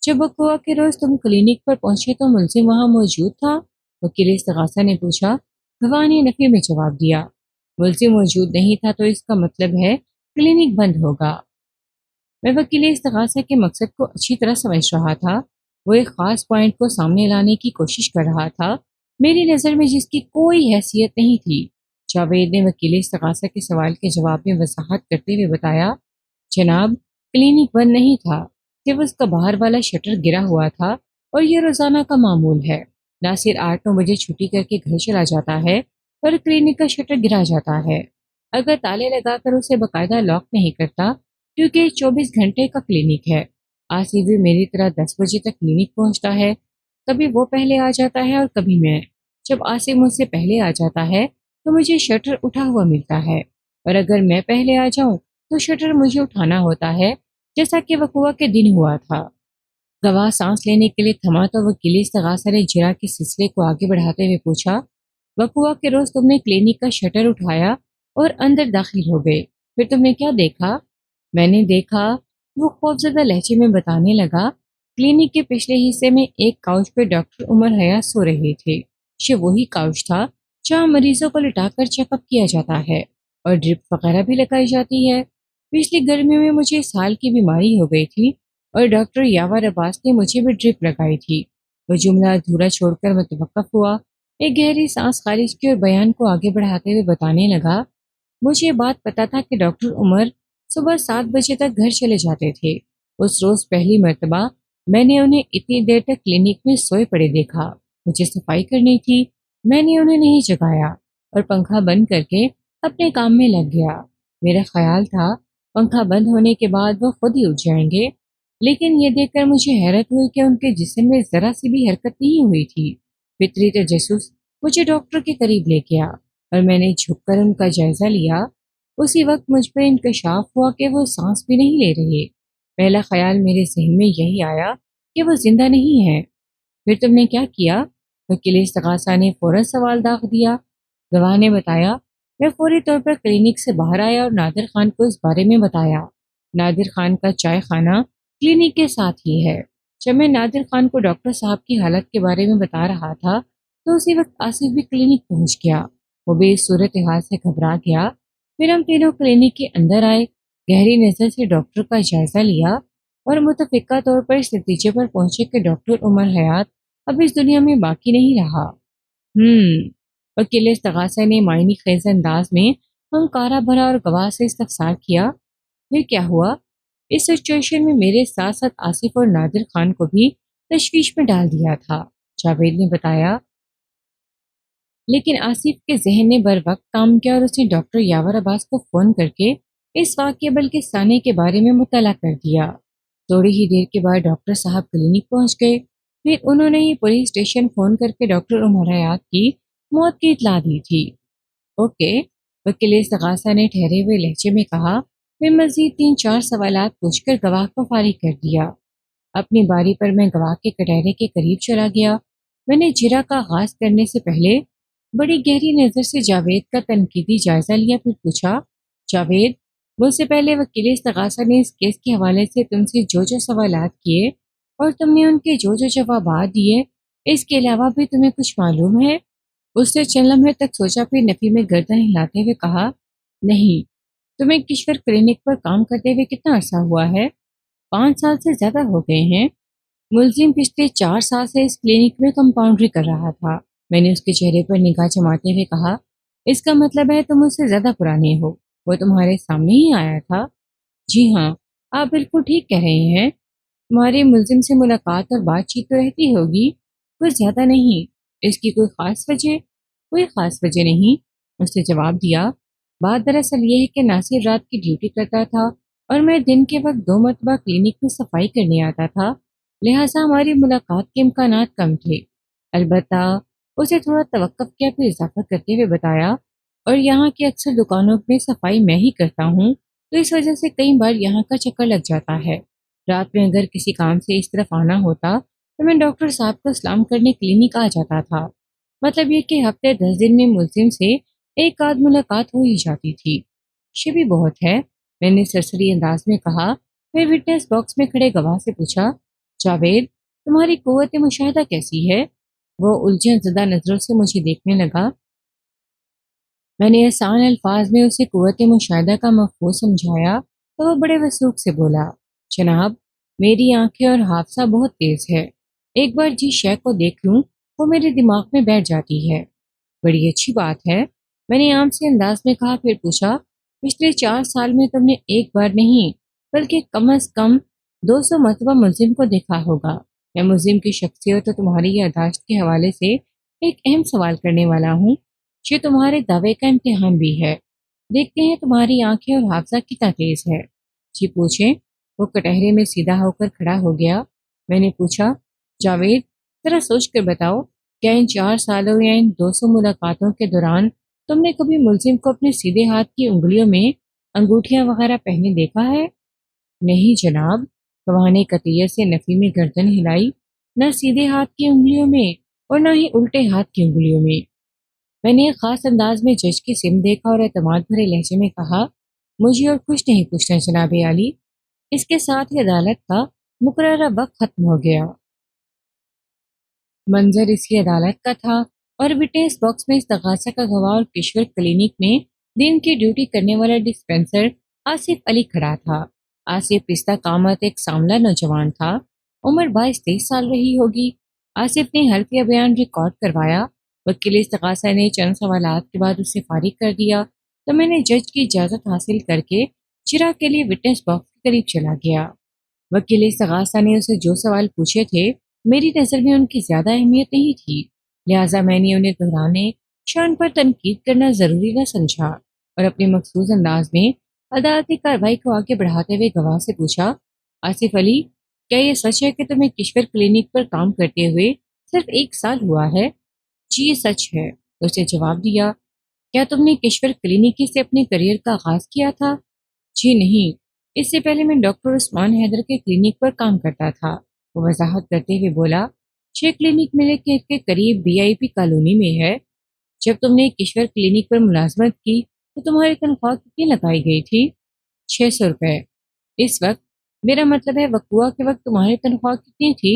جب وقوع کے روز تم کلینک پر پہنچے تو ملزم وہاں موجود تھا؟ وکیل استغاثہ نے پوچھا۔ گواہ نے نفی میں جواب دیا، ملزم موجود نہیں تھا تو اس کا مطلب ہے کلینک بند ہوگا۔ میں وکیل استغاثہ کے مقصد کو اچھی طرح سمجھ رہا تھا۔ وہ ایک خاص پوائنٹ کو سامنے لانے کی کوشش کر رہا تھا میری نظر میں جس کی کوئی حیثیت نہیں تھی۔ جاوید نے وکیل استغاثہ کے سوال کے جواب میں وضاحت کرتے ہوئے بتایا، جناب، کلینک بند نہیں تھا، صرف اس کا باہر والا شٹر گرا ہوا تھا اور یہ روزانہ کا معمول ہے۔ ناصر 8-9 بجے چھٹی کر کے گھر چلا جاتا ہے اور کلینک کا شٹر گرا جاتا ہے۔ اگر تالے لگا کر اسے باقاعدہ لاک نہیں کرتا، کیونکہ یہ 24 گھنٹے کا کلینک ہے۔ آصف بھی میری طرح 10 بجے تک کلینک پہنچتا ہے، کبھی وہ پہلے آ جاتا ہے اور کبھی میں۔ جب آصف مجھ سے پہلے آ جاتا ہے تو مجھے شٹر اٹھا ہوا ملتا ہے، اور اگر میں پہلے آ جاؤں تو شٹر مجھے اٹھانا ہوتا ہے، جیسا کہ وقوع کے دن ہوا تھا۔ گواہ سانس لینے کے لیے تھما تو وکیل استغاثہ نے جرا کے سلسلے کو آگے بڑھاتے ہوئے پوچھا، وقوع کے روز تم نے کلینک کا شٹر اٹھایا اور اندر داخل ہو گئے، پھر تم نے کیا دیکھا؟ میں نے دیکھا، وہ خوفزدہ لہجے میں بتانے لگا، کلینک کے پچھلے حصے میں ایک کاؤچ پہ ڈاکٹر عمر حیات سو رہے تھے۔ یہ وہی کاؤچ تھا جہاں مریضوں کو لٹا کر چیک اپ کیا جاتا ہے اور ڈرپ وغیرہ بھی لگائی جاتی ہے۔ پچھلی گرمی میں مجھے سال کی بیماری ہو گئی تھی اور ڈاکٹر یاور عباس نے مجھے بھی ڈرپ لگائی تھی۔ وہ جملہ ادھورا چھوڑ کر متوقف ہوا، ایک گہری سانس خارج کی اور بیان کو آگے بڑھاتے ہوئے بتانے لگا، مجھے بات پتا تھا کہ ڈاکٹر عمر صبح 7 بجے تک گھر چلے جاتے تھے۔ اس روز پہلی مرتبہ میں نے انہیں اتنی دیر تک کلینک میں سوئے پڑے دیکھا۔ مجھے صفائی کرنی تھی، میں نے انہیں نہیں جگایا اور پنکھا بند کر کے اپنے کام میں لگ گیا۔ میرا خیال تھا پنکھا بند ہونے کے بعد وہ خود ہی اٹھ جائیں گے، لیکن یہ دیکھ کر مجھے حیرت ہوئی کہ ان کے جسم میں ذرا سی بھی حرکت نہیں ہوئی تھی۔ فطری تجسس مجھے ڈاکٹر کے قریب لے گیا اور میں نے جھک کر ان کا جائزہ لیا۔ اسی وقت مجھ پر انکشاف ہوا کہ وہ سانس بھی نہیں لے رہے۔ پہلا خیال میرے ذہن میں یہی آیا کہ وہ زندہ نہیں ہے۔ پھر تم نے کیا کیا؟ وکیل استغاثہ نے فوراً سوال داغ دیا۔ گواہ نے بتایا، میں فوری طور پر کلینک سے باہر آیا اور نادر خان کو اس بارے میں بتایا۔ نادر خان کا چائے خانہ کلینک کے ساتھ ہی ہے۔ جب میں نادر خان کو ڈاکٹر صاحب کی حالت کے بارے میں بتا رہا تھا تو اسی وقت آصف بھی کلینک پہنچ گیا۔ وہ بھی اس صورتحال سے گھبرا گیا۔ پھر ہم تینوں کلینک کے اندر آئے، گہری نظر سے ڈاکٹر کا جائزہ لیا اور متفقہ طور پر اس نتیجے پر پہنچے کہ ڈاکٹر عمر حیات اب اس دنیا میں باقی نہیں رہا۔ وکیل استغاثہ نے معنی خیز انداز میں ہنکارا بھرا اور گواہ سے استفسار کیا، پھر کیا ہوا؟ اس سچویشن میں میرے ساتھ ساتھ آصف اور نادر خان کو بھی تشویش میں ڈال دیا تھا، جاوید نے بتایا۔ لیکن آصف کے ذہن نے بر وقت کام کیا اور اس نے ڈاکٹر یاور عباس کو فون کر کے اس واقعے بلکہ سانے کے بارے میں مطلع کر دیا۔ تھوڑی ہی دیر کے بعد ڈاکٹر صاحب کلینک پہنچ گئے۔ پھر انہوں نے ہی پولیس اسٹیشن فون کر کے ڈاکٹر عمر حیات کی موت کی اطلاع دی تھی۔ اوکے، وکیل استغاثہ نے ٹھہرے ہوئے لہجے میں کہا، پھر مزید 3-4 سوالات پوچھ کر گواہ کو فارغ کر دیا۔ اپنی باری پر میں گواہ کے کٹہرے کے قریب چلا گیا۔ میں نے جرا کا آغاز کرنے سے پہلے بڑی گہری نظر سے جاوید کا تنقیدی جائزہ لیا، پھر پوچھا، جاوید، مجھ سے پہلے وکیل استغاثہ نے اس کیس کے حوالے سے تم سے جو جو سوالات کیے اور تم نے ان کے جو جو جوابات دیے، اس کے علاوہ بھی تمہیں کچھ معلوم ہے؟ اس نے چند لمحے تک سوچا، پھر نفی میں گردن ہلاتے ہوئے کہا، نہیں۔ تمہیں کشور کلینک پر کام کرتے ہوئے کتنا عرصہ ہوا ہے؟ 5 سال سے زیادہ ہو گئے ہیں۔ ملزم پچھلے 4 سال سے اس کلینک میں کمپاؤنڈری کر رہا تھا۔ میں نے اس کے چہرے پر نگاہ جماتے ہوئے کہا، اس کا مطلب ہے تم اس سے زیادہ پرانے ہو، وہ تمہارے سامنے ہی آیا تھا؟ جی ہاں، آپ بالکل ٹھیک کہہ رہے ہیں۔ تمہاری ملزم سے ملاقات اور بات چیت تو رہتی ہوگی، کچھ زیادہ نہیں۔ اس کی کوئی خاص وجہ؟ کوئی خاص وجہ نہیں، اس نے جواب دیا۔ بات دراصل یہ ہے کہ ناصر رات کی ڈیوٹی کرتا تھا اور میں دن کے وقت 2 مرتبہ کلینک میں صفائی کرنے آتا تھا، لہٰذا ہماری ملاقات کے امکانات کم تھے۔ البتہ اسے تھوڑا توقف کیا، پھر اضافہ کرتے ہوئے بتایا، اور یہاں کی اکثر دکانوں میں صفائی میں ہی کرتا ہوں، تو اس وجہ سے کئی بار یہاں کا چکر لگ جاتا ہے۔ رات میں اگر کسی کام سے اس طرف آنا ہوتا تو میں ڈاکٹر صاحب کو سلام کرنے کلینک آ جاتا تھا۔ مطلب یہ کہ ہفتے 10 دن میں ملزم سے ایک آدھ ملاقات ہو ہی جاتی تھی۔ یہ بھی بہت ہے، میں نے سرسری انداز میں کہا۔ پھر وٹنس باکس میں کھڑے گواہ سے پوچھا، جاوید، تمہاری قوت مشاہدہ کیسی ہے؟ وہ الجھن زدہ نظروں سے مجھے دیکھنے لگا۔ میں نے آسان الفاظ میں اسے قوت مشاہدہ کا مفہوم سمجھایا تو وہ بڑے وثوق سے بولا، جناب، میری آنکھیں اور حافظہ بہت تیز ہے، ایک بار جس شے کو دیکھ لوں وہ میرے دماغ میں بیٹھ جاتی ہے۔ بڑی اچھی بات ہے، میں نے عام سے انداز میں کہا، پھر پوچھا، پچھلے 4 سال میں تم نے ایک بار نہیں بلکہ کم از کم 200 مرتبہ ملزم کو دیکھا ہوگا۔ میں ملزم کی شخصیت اور تمہاری یادداشت کے حوالے سے ایک اہم سوال کرنے والا ہوں، جو تمہارے دعوے کا امتحان بھی ہے۔ دیکھتے ہیں تمہاری آنکھیں اور حافظہ کتنا تیز ہے۔ جی پوچھیں۔ وہ کٹہرے میں سیدھا ہو کر کھڑا ہو گیا۔ میں نے پوچھا، جاوید، ذرا سوچ کر بتاؤ، کیا ان 4 سالوں یا ان 200 ملاقاتوں کے دوران تم نے کبھی ملزم کو اپنے سیدھے ہاتھ کی انگلیوں میں انگوٹھیاں وغیرہ پہنے دیکھا ہے؟ نہیں جناب۔ گواہ نے قطعیت سے نفی میں گردن ہلائی۔ نہ سیدھے ہاتھ کی انگلیوں میں اور نہ ہی الٹے ہاتھ کی انگلیوں میں۔ میں نے ایک خاص انداز میں جج کی سم دیکھا اور اعتماد بھرے لہجے میں کہا، مجھے اور کچھ نہیں پوچھنا جناب عالی۔ اس کے ساتھ ہی عدالت کا مقررہ وقت ختم ہو گیا۔ منظر اسی عدالت کا تھا اور وٹنس باکس میں استغاثہ کا گواہ اور کشور کلینک میں دن کی ڈیوٹی کرنے والا ڈسپنسر آصف علی کھڑا تھا۔ آصف پستہ قامت ایک ساملا نوجوان تھا، عمر 22-23 سال رہی ہوگی۔ آصف نے حلفیہ بیان ریکارڈ کروایا۔ وکیل استغاثہ نے چند سوالات کے بعد اسے فارغ کر دیا تو میں نے جج کی اجازت حاصل کر کے چراغ کے لیے وٹنس باکس کے قریب چلا گیا۔ وکیل استغاثہ نے اسے جو سوال پوچھے تھے میری نظر میں ان کی زیادہ اہمیت نہیں تھی، لہٰذا میں نے انہیں دہرانے شان پر تنقید کرنا ضروری نہ سمجھا اور اپنے مخصوص انداز میں عدالتی کارروائی کو آگے بڑھاتے ہوئے گواہ سے پوچھا، آصف علی، کیا یہ سچ ہے کہ تمہیں کشور کلینک پر کام کرتے ہوئے صرف 1 سال ہوا ہے؟ جی یہ سچ ہے، اسے جواب دیا۔ کیا تم نے کشور کلینک سے اپنے کریئر کا آغاز کیا تھا؟ جی نہیں، اس سے پہلے میں ڈاکٹر عثمان حیدر کے کلینک پر کام کرتا تھا، وہ وضاحت کرتے ہوئے بولا۔ 6 کلینک ملے کے قریب VIP کالونی میں ہے۔ جب تم نے کشور کلینک پر ملازمت کی تو تمہاری تنخواہ کتنی لگائی گئی تھی؟ 600 روپے۔ اس وقت، میرا مطلب ہے وقوع کے وقت تمہاری تنخواہ کتنی تھی؟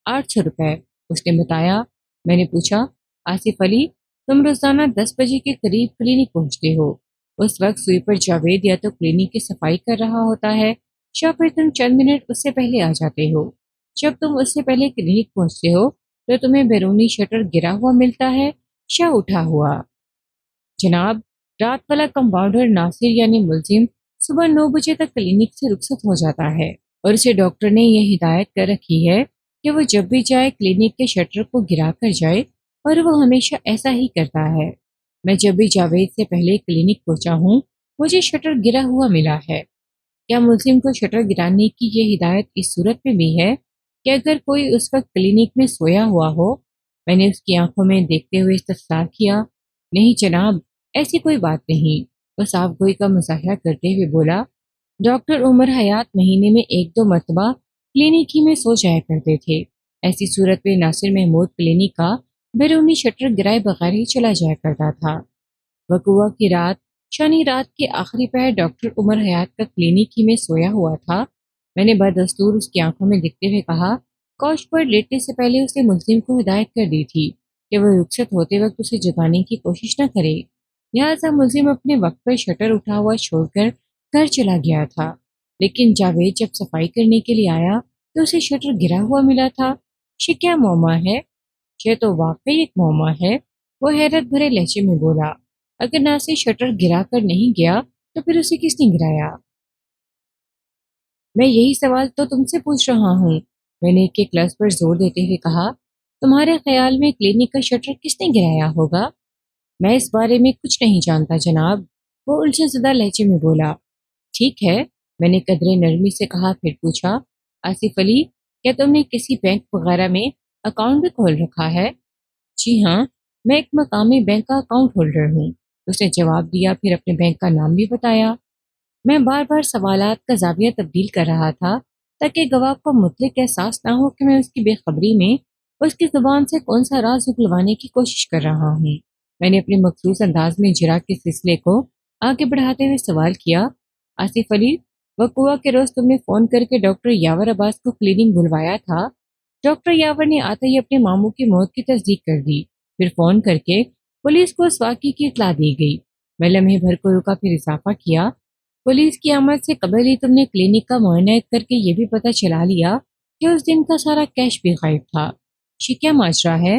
800 روپے، اس نے بتایا۔ میں نے پوچھا، آصف علی، تم روزانہ 10 بجے کے قریب کلینک پہنچتے ہو، اس وقت سویپر جاوید یا تو کلینک کی صفائی کر رہا ہوتا ہے یا پھر تم چند منٹ اس سے پہلے آ جاتے ہو۔ جب تم اس سے پہلے کلینک پہنچتے ہو تو تمہیں بیرونی شٹر گرا ہوا ملتا ہے یا اٹھا ہوا؟ جناب، رات والا کمپاؤنڈر ناصر یعنی ملزم صبح 9 بجے تک کلینک سے رخصت ہو جاتا ہے اور اسے ڈاکٹر نے یہ ہدایت کر رکھی ہے کہ وہ جب بھی جائے کلینک کے شٹر کو گرا کر جائے، اور وہ ہمیشہ ایسا ہی کرتا ہے۔ میں جب بھی جاوید سے پہلے کلینک پہنچا ہوں مجھے شٹر گرا ہوا ملا ہے۔ کیا ملزم کو شٹر گرانے کی یہ ہدایت اس صورت میں بھی ہے کہ اگر کوئی اس وقت کلینک میں سویا ہوا ہو؟ میں نے اس کی آنکھوں میں دیکھتے ہوئے استفسار کیا۔ نہیں جناب، ایسی کوئی بات نہیں، وہ صاف گوئی کا مظاہرہ کرتے ہوئے بولا۔ ڈاکٹر عمر حیات مہینے میں 1-2 مرتبہ کلینک ہی میں سو جایا کرتے تھے۔ ایسی صورت میں ناصر محمود کلینک کا بیرونی شٹر گرائے بغیر ہی چلا جایا کرتا تھا۔ وقوع کی رات شانی رات کے آخری پہر ڈاکٹر عمر حیات کا کلینک ہی میں سویا ہوا تھا۔ میں نے بدستور اس کی آنکھوں میں دیکھتے ہوئے کہا، کوچ پر لیٹنے سے پہلے اسے ملزم کو ہدایت کر دی تھی کہ وہ رخصت ہوتے وقت اسے جگانے کی کوشش نہ کرے، لہٰذا ملزم اپنے وقت پر شٹر اٹھا ہوا چھوڑ کر گھر چلا گیا تھا، لیکن جاوید جب صفائی کرنے کے لیے آیا تو اسے شٹر گرا ہوا ملا تھا۔ یہ کیا معمہ ہے؟ یہ تو واقعی ایک معمہ ہے، وہ حیرت بھرے لہجے میں بولا۔ اگر ناصر شٹر گرا کر نہیں گیا تو پھر اسے کس نے گرایا؟ میں یہی سوال تو تم سے پوچھ رہا ہوں، میں نے ایک لفظ پر زور دیتے ہوئے کہا۔ تمہارے خیال میں کلینک کا شٹر کس نے گرایا ہوگا؟ میں اس بارے میں کچھ نہیں جانتا جناب، وہ الجھن زدہ لہجے میں بولا۔ ٹھیک ہے، میں نے قدرے نرمی سے کہا، پھر پوچھا، آصف علی، کیا تم نے کسی بینک وغیرہ میں اکاؤنٹ بھی کھول رکھا ہے؟ جی ہاں، میں ایک مقامی بینک کا اکاؤنٹ ہولڈر ہوں، اس نے جواب دیا، پھر اپنے بینک کا نام بھی بتایا۔ میں بار بار سوالات کا زاویہ تبدیل کر رہا تھا تاکہ گواہ کو مطلق احساس نہ ہو کہ میں اس کی بے خبری میں اس کی زبان سے کون سا راز نکلوانے کی کوشش کر رہا ہوں۔ میں نے اپنے مخصوص انداز میں اجرا کے سلسلے کو آگے بڑھاتے ہوئے سوال کیا، آصف علی، وقوع کے روز تم نے فون کر کے ڈاکٹر یاور عباس کو کلینک بلوایا تھا؟ ڈاکٹر یاور نے آتے ہی اپنے ماموں کی موت کی تصدیق کر دی، پھر فون کر کے پولیس کو اس واقعے کی اطلاع دی گئی۔ میں لمحے بھر کو رکا، پھر اضافہ کیا، پولیس کی آمد سے قبل ہی تم نے کلینک کا معائنہ کر کے یہ بھی پتہ چلا لیا کہ اس دن کا سارا کیش بھی غائب تھا۔ یہ کیا ماجرا ہے؟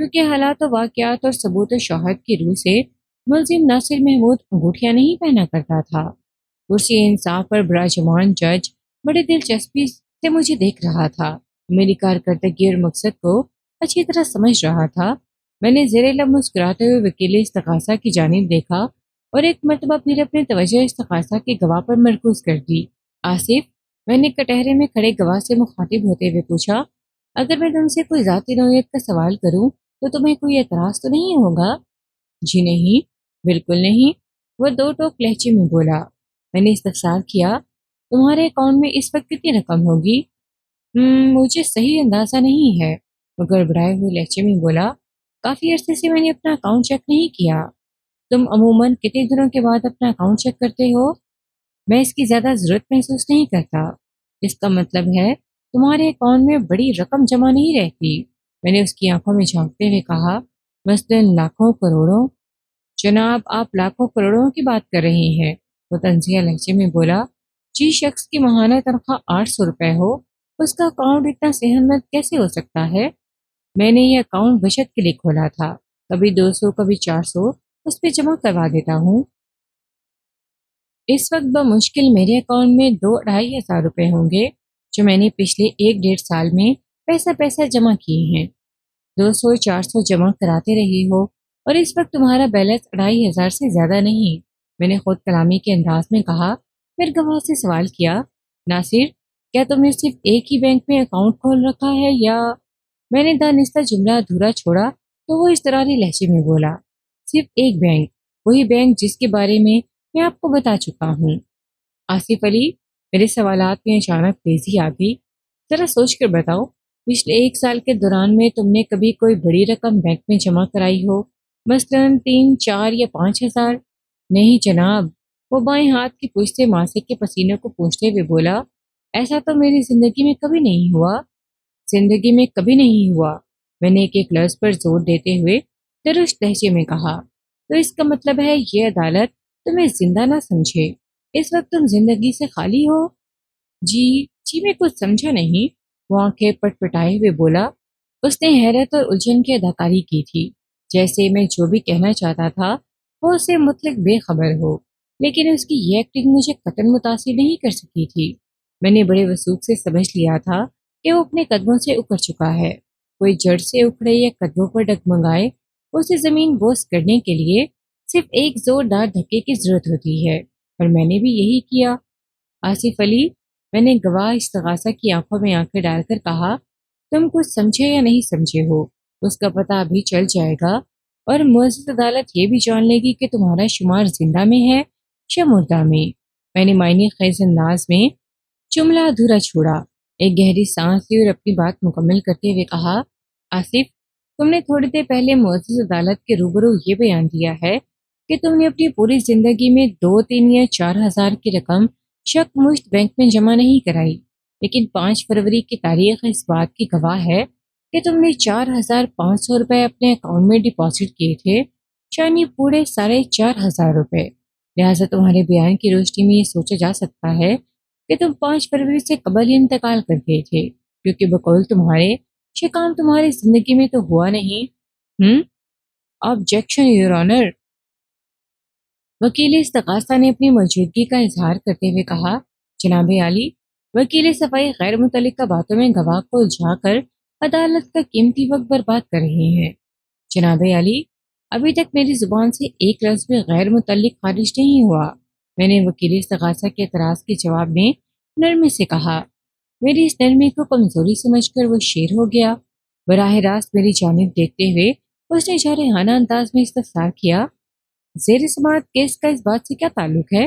کیونکہ حالات و واقعات اور ثبوت و شہادت کی روح سے ملزم ناصر محمود انگوٹھیاں نہیں پہنا کرتا تھا۔ کرسی انصاف پر براجمان جج بڑی دلچسپی سے مجھے دیکھ رہا تھا، میری کارکردگی اور مقصد کو اچھی طرح سمجھ رہا تھا۔ میں نے زیر لب مسکراتے ہوئے وکیل استغاثہ کی جانب دیکھا اور ایک مرتبہ پھر اپنی توجہ استغاثہ کے گواہ پر مرکوز کر دی۔ آصف، میں نے کٹہرے میں کھڑے گواہ سے مخاطب ہوتے ہوئے پوچھا، اگر میں تم سے کوئی ذاتی نوعیت کا سوال کروں تو تمہیں کوئی اعتراض تو نہیں ہوگا؟ جی نہیں، بالکل نہیں، وہ دو ٹوک لہجے میں بولا۔ میں نے استفسار کیا، تمہارے اکاؤنٹ میں اس وقت کتنی رقم ہوگی؟ مجھے صحیح اندازہ نہیں ہے، وہ گڑبڑائے ہوئے لہجے میں بولا۔ کافی عرصے سے میں نے اپنا اکاؤنٹ چیک نہیں کیا۔ تم عموماً کتنے دنوں کے بعد اپنا اکاؤنٹ چیک کرتے ہو؟ میں اس کی زیادہ ضرورت محسوس نہیں کرتا۔ اس کا مطلب ہے تمہارے اکاؤنٹ میں بڑی رقم جمع نہیں رہتی، میں نے اس کی آنکھوں میں جھانکتے ہوئے کہا، مثلاً لاکھوں کروڑوں؟ جناب، آپ لاکھوں کروڑوں کی بات کر رہے ہیں، وہ طنزیہ لہجے میں بولا۔ جس شخص کی ماہانہ تنخواہ 800 روپے ہو، اس کا اکاؤنٹ اتنا صحت مند کیسے ہو سکتا ہے؟ میں نے یہ اکاؤنٹ بچت کے لیے کھولا تھا، کبھی 200 کبھی 400 اس پہ جمع کروا دیتا ہوں۔ اس وقت بمشکل میرے اکاؤنٹ میں 2-2.5 ہزار روپے ہوں گے جو میں نے پچھلے 1-1.5 سال میں پیسہ پیسہ جمع کیے ہیں۔ 200-400 جمع کراتے رہے ہو اور اس وقت تمہارا بیلنس 2.5 ہزار سے زیادہ نہیں، میں نے خود کلامی کے انداز میں کہا۔ پھر گواہ سے سوال کیا، ناصر، کیا تم نے صرف ایک ہی بینک میں اکاؤنٹ کھول رکھا ہے یا؟ میں نے دانستہ جملہ ادھورا چھوڑا تو وہ اضطراری لہجے میں بولا، صرف ایک بینک، وہی بینک جس کے بارے میں آپ کو بتا چکا ہوں۔ آصف علی، میرے سوالات میں اچانک تیزی آ گئی۔ ذرا سوچ کر بتاؤ، پچھلے 1 سال کے دوران میں تم نے کبھی کوئی بڑی رقم بینک میں جمع کرائی ہو، مثلاً 3، 4 یا 5 ہزار؟ نہیں جناب، وہ بائیں ہاتھ کی پشت سے ماسک کے پسینے کو پوچھتے ہوئے بولا، ایسا تو میری زندگی میں کبھی نہیں ہوا۔ زندگی میں کبھی نہیں ہوا، میں نے ایک لفظ پر زور دیتے ہوئے درست لہجے میں کہا۔ تو اس کا مطلب ہے یہ عدالت تمہیں زندہ نہ سمجھے، اس وقت تم زندگی سے خالی ہو؟ جی جی، میں کچھ سمجھا نہیں، وہ آنکھیں پٹ پٹائے ہوئے بولا۔ اس نے حیرت اور الجھن کی اداکاری کی تھی، جیسے میں جو بھی کہنا چاہتا تھا وہ اسے مطلق بے خبر ہو، لیکن اس کی یہ ایکٹنگ مجھے قطعاً متاثر نہیں کر سکی تھی۔ میں نے بڑے وثوق سے سمجھ لیا تھا کہ وہ اپنے قدموں سے اکڑ چکا ہے۔ کوئی جڑ سے اکھڑے یا قدموں پر ڈگمگائے، اسے زمین بوس کرنے کے لیے صرف ایک زوردار دھکے کی ضرورت ہوتی ہے، اور میں نے بھی یہی کیا۔ آصف علی، میں نے گواہ استغاثہ کی آنکھوں میں آنکھیں ڈال کر کہا، تم کچھ سمجھے یا نہیں سمجھے ہو، اس کا پتہ ابھی چل جائے گا، اور معزز عدالت یہ بھی جان لے گی کہ تمہارا شمار زندہ میں ہے یا مردہ میں۔ میں نے معنی خیز انداز میں جملہ ادھورا چھوڑا، ایک گہری سانس لی اور اپنی بات مکمل کرتے ہوئے کہا، آصف، تم نے تھوڑی دیر پہلے معزز عدالت کے روبرو یہ بیان دیا ہے کہ تم نے اپنی پوری زندگی میں 2، 3 یا 4 ہزار کی رقم شک مشت بینک میں جمع نہیں کرائی، لیکن 5 فروری کی تاریخ اس بات کی گواہ ہے کہ تم نے 4,500 روپے اپنے اکاؤنٹ میں ڈپازٹ کیے تھے، یعنی پورے 4,500 روپے۔ لہٰذا تمہارے بیان کی روشنی میں یہ سوچا جا سکتا ہے کہ تم 5 فروری سے قبل ہی انتقال کر گئے تھے، کیونکہ بقول تمہارے یہ کام تمہاری زندگی میں تو ہوا نہیں۔ آبجیکشن یور آنر، وکیل استغاثہ نے اپنی موجودگی کا اظہار کرتے ہوئے کہا۔ جناب عالی، وکیل صفائی غیر متعلقہ باتوں میں گواہ کو الجھا کر عدالت کا قیمتی وقت برباد کر رہے ہیں۔ جناب عالی، ابھی تک میری زبان سے ایک لفظ بھی غیر متعلق خارج نہیں ہوا، میں نے وکیل استغاثہ کے اعتراض کے جواب میں نرمی سے کہا۔ میری اس نرمی کو کمزوری سمجھ کر وہ شیر ہو گیا۔ براہ راست میری جانب دیکھتے ہوئے اس نے جارحانہ انداز میں استفسار کیا، زیر سماعت کیس کا اس بات سے کیا تعلق ہے؟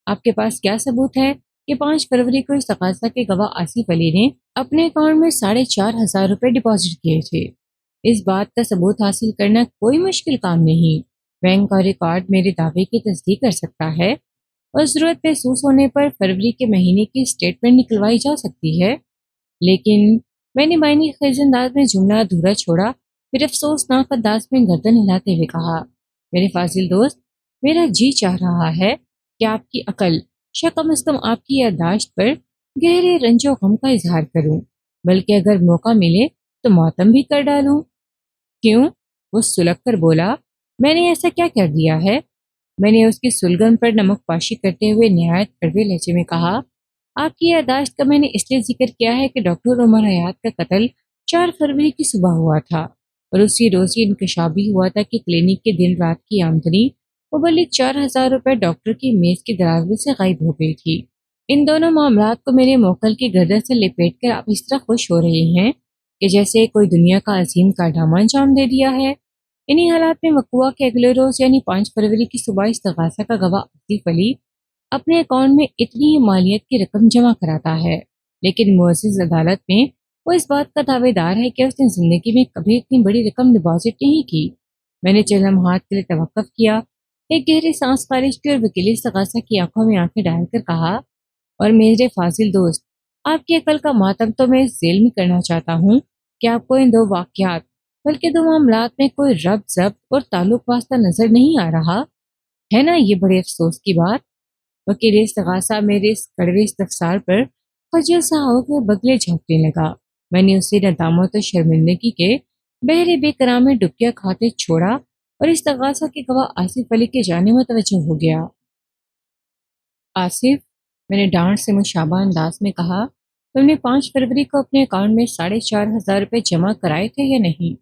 آپ کے پاس کیا ثبوت ہے کہ 5 فروری کو استغاثہ کے گواہ آصف علی نے اپنے اکاؤنٹ میں 4,500 روپے ڈپازٹ کیے تھے؟ اس بات کا ثبوت حاصل کرنا کوئی مشکل کام نہیں، بینک کا ریکارڈ میرے دعوے کی تصدیق کر سکتا ہے، اور ضرورت محسوس ہونے پر فروری کے مہینے کی اسٹیٹمنٹ نکلوائی جا سکتی ہے۔ لیکن میں نے معنی خیز انداز میں جملہ ادھورا چھوڑا، پھر افسوسناک انداز میں گردن ہلاتے ہوئے کہا، میرے فاضل دوست، میرا جی چاہ رہا ہے کہ آپ کی عقل، یا کم از کم آپ کی یادداشت پر گہرے رنج و غم کا اظہار کروں، بلکہ اگر موقع ملے تو ماتم بھی کر ڈالوں۔ کیوں؟ وہ سلگ کر بولا، میں نے ایسا کیا کر دیا ہے؟ میں نے اس کی سلگن پر نمک پاشی کرتے ہوئے نہایت کڑوے لہجے میں کہا، آپ کی یادداشت کا میں نے اس لیے ذکر کیا ہے کہ ڈاکٹر عمر حیات کا قتل 4 فروری کی صبح ہوا تھا، اور اسی روز یہ انکشاف بھی ہوا تھا کہ کلینک کے دن رات کی آمدنی مبلغ 4,000 روپے ڈاکٹر کی میز کی درازے سے غائب ہو گئی تھی۔ ان دونوں معاملات کو میرے موکل کی گردن سے لپیٹ کر آپ اس طرح خوش ہو رہے ہیں کہ جیسے کوئی دنیا کا عظیم کارنامہ انجام دے دیا ہے۔ انہی حالات میں وقوع کے اگلے روز یعنی 5 فروری کی صبح استغاثہ کا گواہ آصف علی اپنے اکاؤنٹ میں اتنی ہی مالیت کی رقم جمع کراتا ہے، لیکن معزز عدالت میں وہ اس بات کا دعوے دار ہے کہ اس نے زندگی میں کبھی اتنی بڑی رقم ڈپازٹ نہیں کی۔ میں نے چند لمحات کے لیے توقف کیا، ایک گہری سانس خارج کی اور وکیل استغاثہ کی آنکھوں میں آنکھیں ڈال کر کہا، اور میرے فاضل دوست، آپ کی عقل کا ماتم تو میں اس ذیل میں کرنا چاہتا ہوں کہ آپ کو ان دو واقعات بلکہ دو معاملات میں کوئی ربط ضبط اور تعلق واسطہ نظر نہیں آ رہا ہے نا؟ یہ بڑے افسوس کی بات۔ وکیل استغاثہ میرے اس کڑوے استفسار پر خجل سا ہو کے بگلے جھونکنے لگا۔ میں نے اسے ندامت و شرمندگی کے بحر بے قرار میں ڈبکیاں کھاتے چھوڑا اور استغاثہ کے گواہ آصف علی کے جانب متوجہ ہو گیا۔ آصف، میں نے ڈانٹ سے مشابہ انداز میں کہا، تم نے 5 فروری کو اپنے اکاؤنٹ میں 4,500 روپے جمع کرائے تھے یا نہیں؟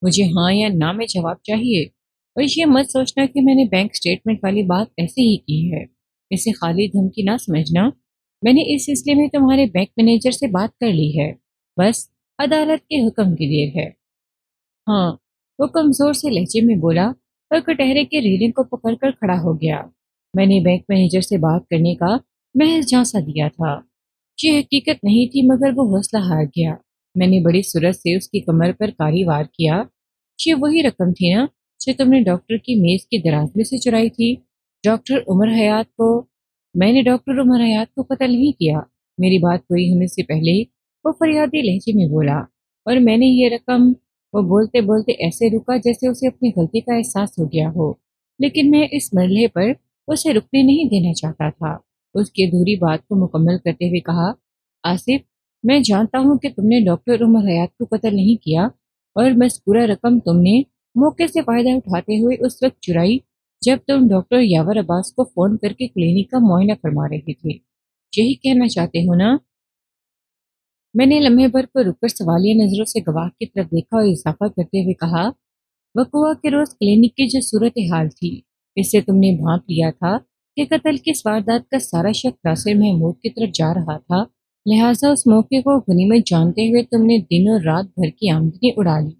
مجھے ہاں یا نہ میں جواب چاہیے، اور یہ مت سوچنا کہ میں نے بینک سٹیٹمنٹ والی بات ایسے ہی کی ہے، اسے خالی دھمکی نہ سمجھنا۔ میں نے اس سلسلے میں تمہارے بینک مینیجر سے بات کر لی ہے، بس عدالت کے حکم کی دیر ہے۔ ہاں، وہ کمزور سے لہجے میں بولا اور کٹہرے کے ریلنگ کو پکڑ کر کھڑا ہو گیا۔ میں نے بینک مینیجر سے بات کرنے کا محض جھانسا دیا تھا، یہ حقیقت نہیں تھی، مگر وہ حوصلہ ہار گیا۔ میں نے بڑی سرعت سے اس کی کمر پر کاری وار کیا، یہ وہی رقم تھی نا جو تم نے ڈاکٹر کی میز کی دراز میں سے چرائی تھی؟ ڈاکٹر عمر حیات کو میں نے ڈاکٹر عمر حیات کو قتل نہیں کیا، میری بات پوری ہونے سے پہلے ہی وہ فریادی لہجے میں بولا، اور میں نے یہ رقم وہ بولتے بولتے ایسے رکا جیسے اسے اپنی غلطی کا احساس ہو گیا ہو، لیکن میں اس مرحلے پر اسے رکنے نہیں دینا چاہتا تھا۔ اس کی ادھوری بات کو مکمل کرتے ہوئے کہا، آصف، میں جانتا ہوں کہ تم نے ڈاکٹر عمر حیات کو قتل نہیں کیا، اور بس پورا رقم تم نے موقع سے فائدہ اٹھاتے ہوئے اس وقت چرائی جب تم ڈاکٹر یاور عباس کو فون کر کے کلینک کا معائنہ فرما رہے تھے، یہی کہنا چاہتے ہو نا؟ میں نے لمحے بھر پر رک کر سوالیہ نظروں سے گواہ کی طرف دیکھا اور اضافہ کرتے ہوئے کہا، وقوع کے روز کلینک کی جو صورتحال تھی، اس سے تم نے بھانپ لیا تھا کہ قتل کی اس واردات کا سارا شک ناصر محمود کی طرف جا رہا تھا، لہٰذا اس موقع کو غنیمت جانتے ہوئے تم نے دن اور رات بھر کی آمدنی اڑا لی۔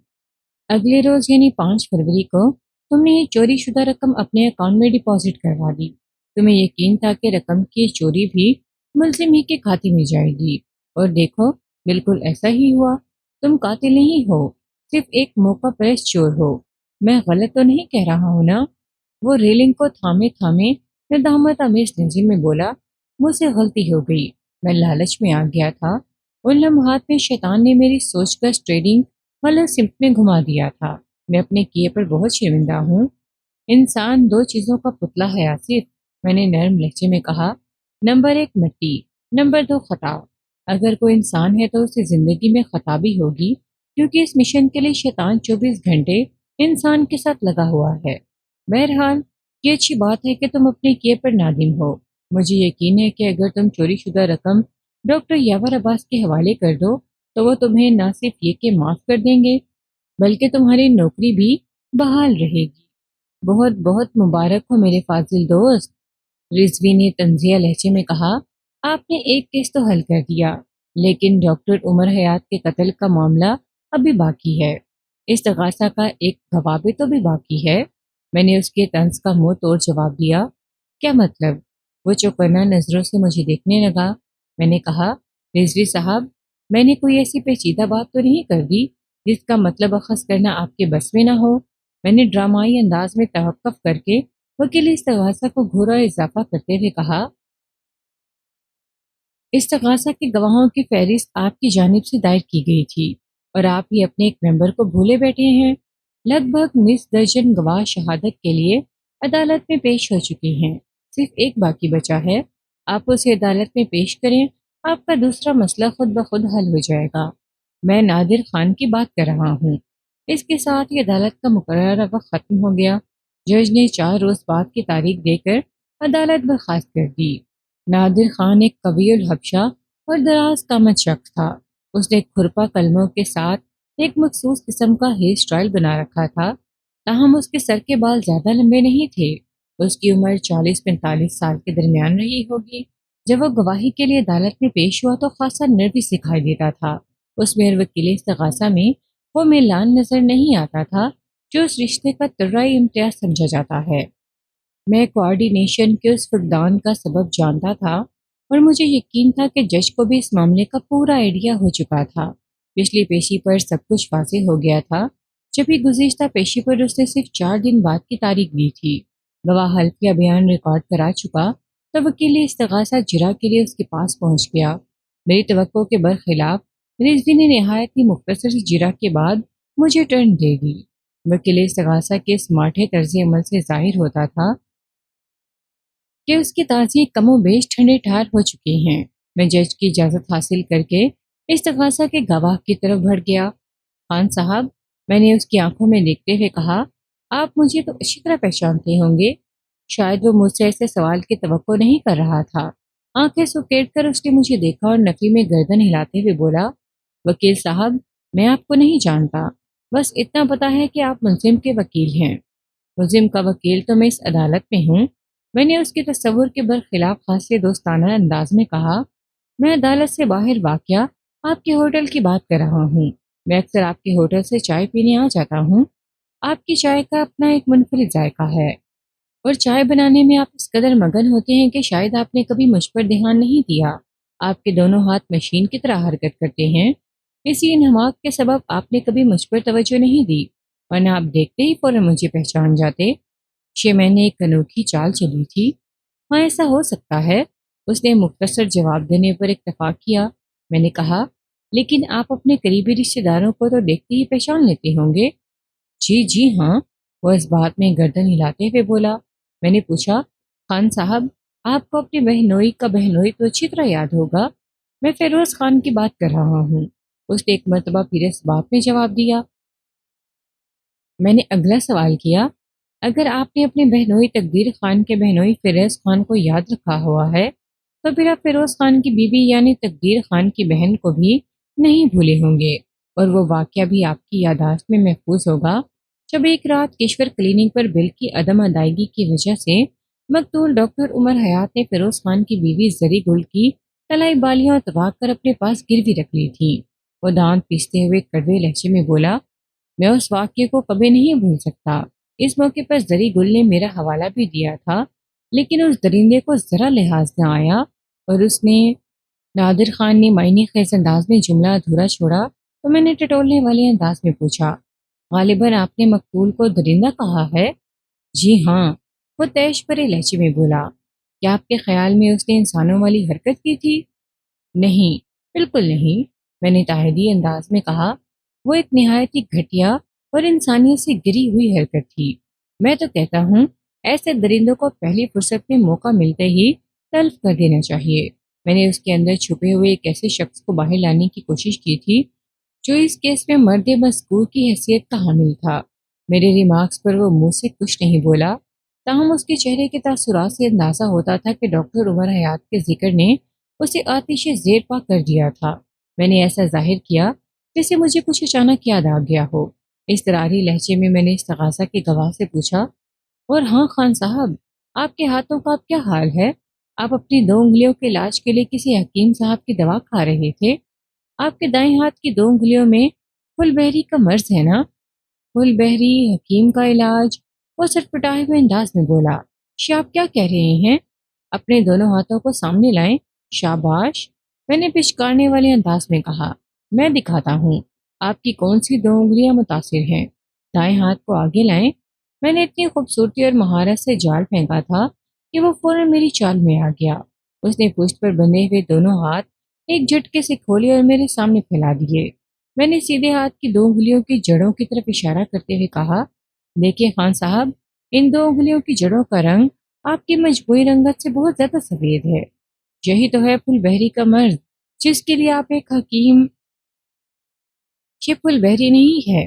اگلے روز یعنی 5 فروری کو تم نے یہ چوری شدہ رقم اپنے اکاؤنٹ میں ڈپازٹ کروا دی۔ تمہیں یقین تھا کہ رقم کی چوری بھی ملزم ہی کے کھاتے میں جائے گی، اور دیکھو بالکل ایسا ہی ہوا۔ تم قاتل نہیں ہو، صرف ایک موقع پرست چور ہو۔ میں غلط تو نہیں کہہ رہا ہوں نا؟ وہ ریلنگ کو تھامے تھامے ندامت آمیز لہجے میں بولا، مجھ سے غلطی ہو گئی، میں لالچ میں آ گیا تھا۔ ان لمحات میں شیطان نے میری سوچ کا اسٹریڈنگ غلط سمت میں گھما دیا تھا۔ میں اپنے کیے پر بہت شرمندہ ہوں۔ انسان دو چیزوں کا پتلا ہے آصف، میں نے نرم لہجے میں کہا، نمبر 1 مٹی، نمبر 2 خطا۔ اگر کوئی انسان ہے تو اسے زندگی میں خطا بھی ہوگی، کیونکہ اس مشن کے لیے شیطان 24 گھنٹے انسان کے ساتھ لگا ہوا ہے۔ بہرحال یہ اچھی بات ہے کہ تم اپنے کیے پر نادم ہو۔ مجھے یقین ہے کہ اگر تم چوری شدہ رقم ڈاکٹر یاور عباس کے حوالے کر دو تو وہ تمہیں نہ صرف یہ کہ معاف کر دیں گے بلکہ تمہاری نوکری بھی بحال رہے گی۔ بہت بہت مبارک ہو میرے فاضل دوست، رضوی نے تنزیہ لہجے میں کہا، آپ نے ایک کیس تو حل کر دیا، لیکن ڈاکٹر عمر حیات کے قتل کا معاملہ ابھی باقی ہے۔ استغاثہ کا ایک گواہ بھی تو بھی باقی ہے۔ میں نے اس کے طنز کا منہ توڑ جواب دیا، کیا مطلب؟ وہ چوکنا نظروں سے مجھے دیکھنے لگا۔ میں نے کہا، رضوی صاحب، میں نے کوئی ایسی پیچیدہ بات تو نہیں کر دی جس کا مطلب اخذ کرنا آپ کے بس میں نہ ہو؟ میں نے ڈرامائی انداز میں توقف کر کے وکیل استغاثہ کو گھورا اضافہ کرتے ہوئے کہا، استغاثہ کے گواہوں کی فہرست آپ کی جانب سے دائر کی گئی تھی، اور آپ ہی اپنے ایک ممبر کو بھولے بیٹھے ہیں۔ لگ بھگ نصف درجن گواہ شہادت کے لیے عدالت میں پیش ہو چکے ہیں، صرف ایک باقی بچا ہے۔ آپ اسے عدالت میں پیش کریں، آپ کا دوسرا مسئلہ خود بخود حل ہو جائے گا۔ میں نادر خان کی بات کر رہا ہوں۔ اس کے ساتھ ہی عدالت کا مقررہ وقت ختم ہو گیا۔ جج نے 4 روز بعد کی تاریخ دے کر عدالت برخاست کر دی۔ نادر خان ایک قوی الحبشہ اور دراز قامت شخص تھا۔ اس نے کھرپا قلموں کے ساتھ ایک مخصوص قسم کا ہیئر اسٹائل بنا رکھا تھا، تاہم اس کے سر کے بال زیادہ لمبے نہیں تھے۔ اس کی عمر 40-45 سال کے درمیان رہی ہوگی۔ جب وہ گواہی کے لیے عدالت میں پیش ہوا تو خاصا نروس دکھائی دیتا تھا۔ اس میں وکیل استغاثہ میں وہ میلان نظر نہیں آتا تھا جو اس رشتے کا طرعی امتیاز سمجھا جاتا ہے۔ میں کوآرڈینیشن کے اس فقدان کا سبب جانتا تھا اور مجھے یقین تھا کہ جج کو بھی اس معاملے کا پورا آئیڈیا ہو چکا تھا۔ پچھلی پیشی پر سب کچھ واضح ہو گیا تھا۔ جبھی گزشتہ پیشی پر اس نے صرف 4 دن بعد کی تاریخ دی تھی۔ گواہ حلفیہ بیان ریکارڈ کرا چکا تو وکیل استغاثہ جرا کے لیے اس کے پاس پہنچ گیا۔ میری توقع کے برخلاف رضوی نے نہایت ہی مختصر سی جرا کے بعد مجھے ٹرن دے دی۔ وکیل استغاثہ کے اس ماٹھے طرز عمل سے ظاہر ہوتا تھا کہ اس کی تازی کم و بیش ٹھنڈے ٹھار ہو چکی ہیں۔ میں جج کی اجازت حاصل کر کے استغاثہ کے گواہ کی طرف بڑھ گیا۔ خان صاحب، میں نے اس کی آنکھوں میں دیکھتے ہوئے کہا، آپ مجھے تو اچھی طرح پہچانتے ہوں گے۔ شاید وہ مجھ سے ایسے سوال کی توقع نہیں کر رہا تھا۔ آنکھیں سکیڑ کر اس نے مجھے دیکھا اور نفی میں گردن ہلاتے ہوئے بولا، وکیل صاحب، میں آپ کو نہیں جانتا، بس اتنا پتا ہے کہ آپ ملزم کے وکیل ہیں۔ ملزم کا وکیل تو میں اس عدالت میں ہوں۔ میں نے اس کے تصور کے برخلاف خاصے دوستانہ انداز میں کہا، میں عدالت سے باہر واقع آپ کے ہوٹل کی بات کر رہا ہوں۔ میں اکثر آپ کے ہوٹل سے چائے پینے آ جاتا ہوں۔ آپ کی چائے کا اپنا ایک منفرد ذائقہ ہے اور چائے بنانے میں آپ اس قدر مگن ہوتے ہیں کہ شاید آپ نے کبھی مجھ پر دھیان نہیں دیا۔ آپ کے دونوں ہاتھ مشین کی طرح حرکت کرتے ہیں، اسی انہماک کے سبب آپ نے کبھی مجھ پر توجہ نہیں دی، ورنہ آپ دیکھتے ہی فوراً مجھے پہچان جاتے۔ میں نے ایک انوکھی چال چلی تھی۔ ہاں، ایسا ہو سکتا ہے، اس نے مختصر جواب دینے پر اکتفا کیا۔ میں نے کہا، لیکن آپ اپنے قریبی رشتہ داروں کو تو دیکھتے ہی پہچان لیتے ہوں گے۔ جی جی ہاں، وہ اس بات میں گردن ہلاتے ہوئے بولا۔ میں نے پوچھا، خان صاحب، آپ کو اپنی بہنوئی کا بہنوئی تو اچھی طرح یاد ہوگا۔ میں فیروز خان کی بات کر رہا ہوں، اس نے ایک مرتبہ پھر اس بات میں جواب دیا۔ میں نے اگلا سوال کیا، اگر آپ نے اپنے بہنوئی تقدیر خان کے بہنوئی فیروز خان کو یاد رکھا ہوا ہے تو پھر آپ فیروز خان کی بیوی یعنی تقدیر خان کی بہن کو بھی نہیں بھولے ہوں گے، اور وہ واقعہ بھی آپ کی یادداشت میں محفوظ ہوگا جب ایک رات کشور کلینک پر بل کی عدم ادائیگی کی وجہ سے مقتول ڈاکٹر عمر حیات نے فیروز خان کی بیوی زری گل کی تلائی بالیاں اتوا کر اپنے پاس گروی رکھ لی تھی۔ وہ دانت پیستے ہوئے کڑوے لہجے میں بولا، میں اس واقعے کو کبھی نہیں بھول سکتا۔ اس موقع پر زری گل نے میرا حوالہ بھی دیا تھا، لیکن اس درندے کو ذرا لحاظ نہ آیا اور اس نے نادر خان نے معنی خیز انداز میں جملہ ادھورا چھوڑا تو میں نے ٹٹولنے والے انداز میں پوچھا، غالباً آپ نے مقتول کو درندہ کہا ہے؟ جی ہاں، وہ تیش برے لہجے میں بولا۔ کیا آپ کے خیال میں اس نے انسانوں والی حرکت کی تھی؟ نہیں، بالکل نہیں، میں نے تائیدی انداز میں کہا۔ وہ ایک نہایت ہی گھٹیا اور انسانیت سے گری ہوئی حرکت تھی۔ میں تو کہتا ہوں ایسے درندوں کو پہلی فرصت میں موقع ملتے ہی تلف کر دینا چاہیے۔ میں نے اس کے اندر چھپے ہوئے ایک ایسے شخص کو باہر لانے کی کوشش کی تھی جو اس کیس میں مرد مذکور کی حیثیت کا حامل تھا۔ میرے ریمارکس پر وہ منہ سے کچھ نہیں بولا، تاہم اس کے چہرے کے تاثرات سے اندازہ ہوتا تھا کہ ڈاکٹر عمر حیات کے ذکر نے اسے آتش زیر پا کر دیا تھا۔ میں نے ایسا ظاہر کیا جیسے مجھے کچھ اچانک یاد آ گیا ہو۔ اضطراری لہجے میں نے استغاثہ کے گواہ سے پوچھا، اور ہاں خان صاحب، آپ کے ہاتھوں کا اب کیا حال ہے؟ آپ اپنی 2 انگلیوں کے علاج کے لیے کسی حکیم صاحب کی دوا کھا رہے تھے۔ آپ کے دائیں ہاتھ کی 2 انگلیوں میں پھل بہری کا مرض ہے نا؟ پھل بہری حکیم کا علاج؟ وہ سٹپٹائے ہوئے انداز میں بولا، آپ کیا کہہ رہے ہیں؟ اپنے دونوں ہاتھوں کو سامنے لائیں۔ شاباش، میں نے پچکارنے والے انداز میں کہا، میں دکھاتا ہوں آپ کی کون سی 2 انگلیاں متاثر ہیں۔ دائیں ہاتھ کو آگے لائیں۔ میں نے اتنی خوبصورتی اور مہارت سے جال پھینکا تھا کہ وہ فوراً میری چال میں آ گیا۔ اس نے پشت پر بندھے ہوئے دونوں ہاتھ ایک جھٹکے سے کھولے اور میرے سامنے پھیلا دیے۔ میں نے سیدھے ہاتھ کی 2 انگلیوں کی جڑوں کی طرف اشارہ کرتے ہوئے کہا، دیکھیں خان صاحب، ان 2 انگلیوں کی جڑوں کا رنگ آپ کی مجموعی رنگت سے بہت زیادہ سفید ہے۔ یہی تو ہے پھل بہری کا مرض جس کے لیے آپ ایک حکیم۔ یہ پھل بہری نہیں ہے،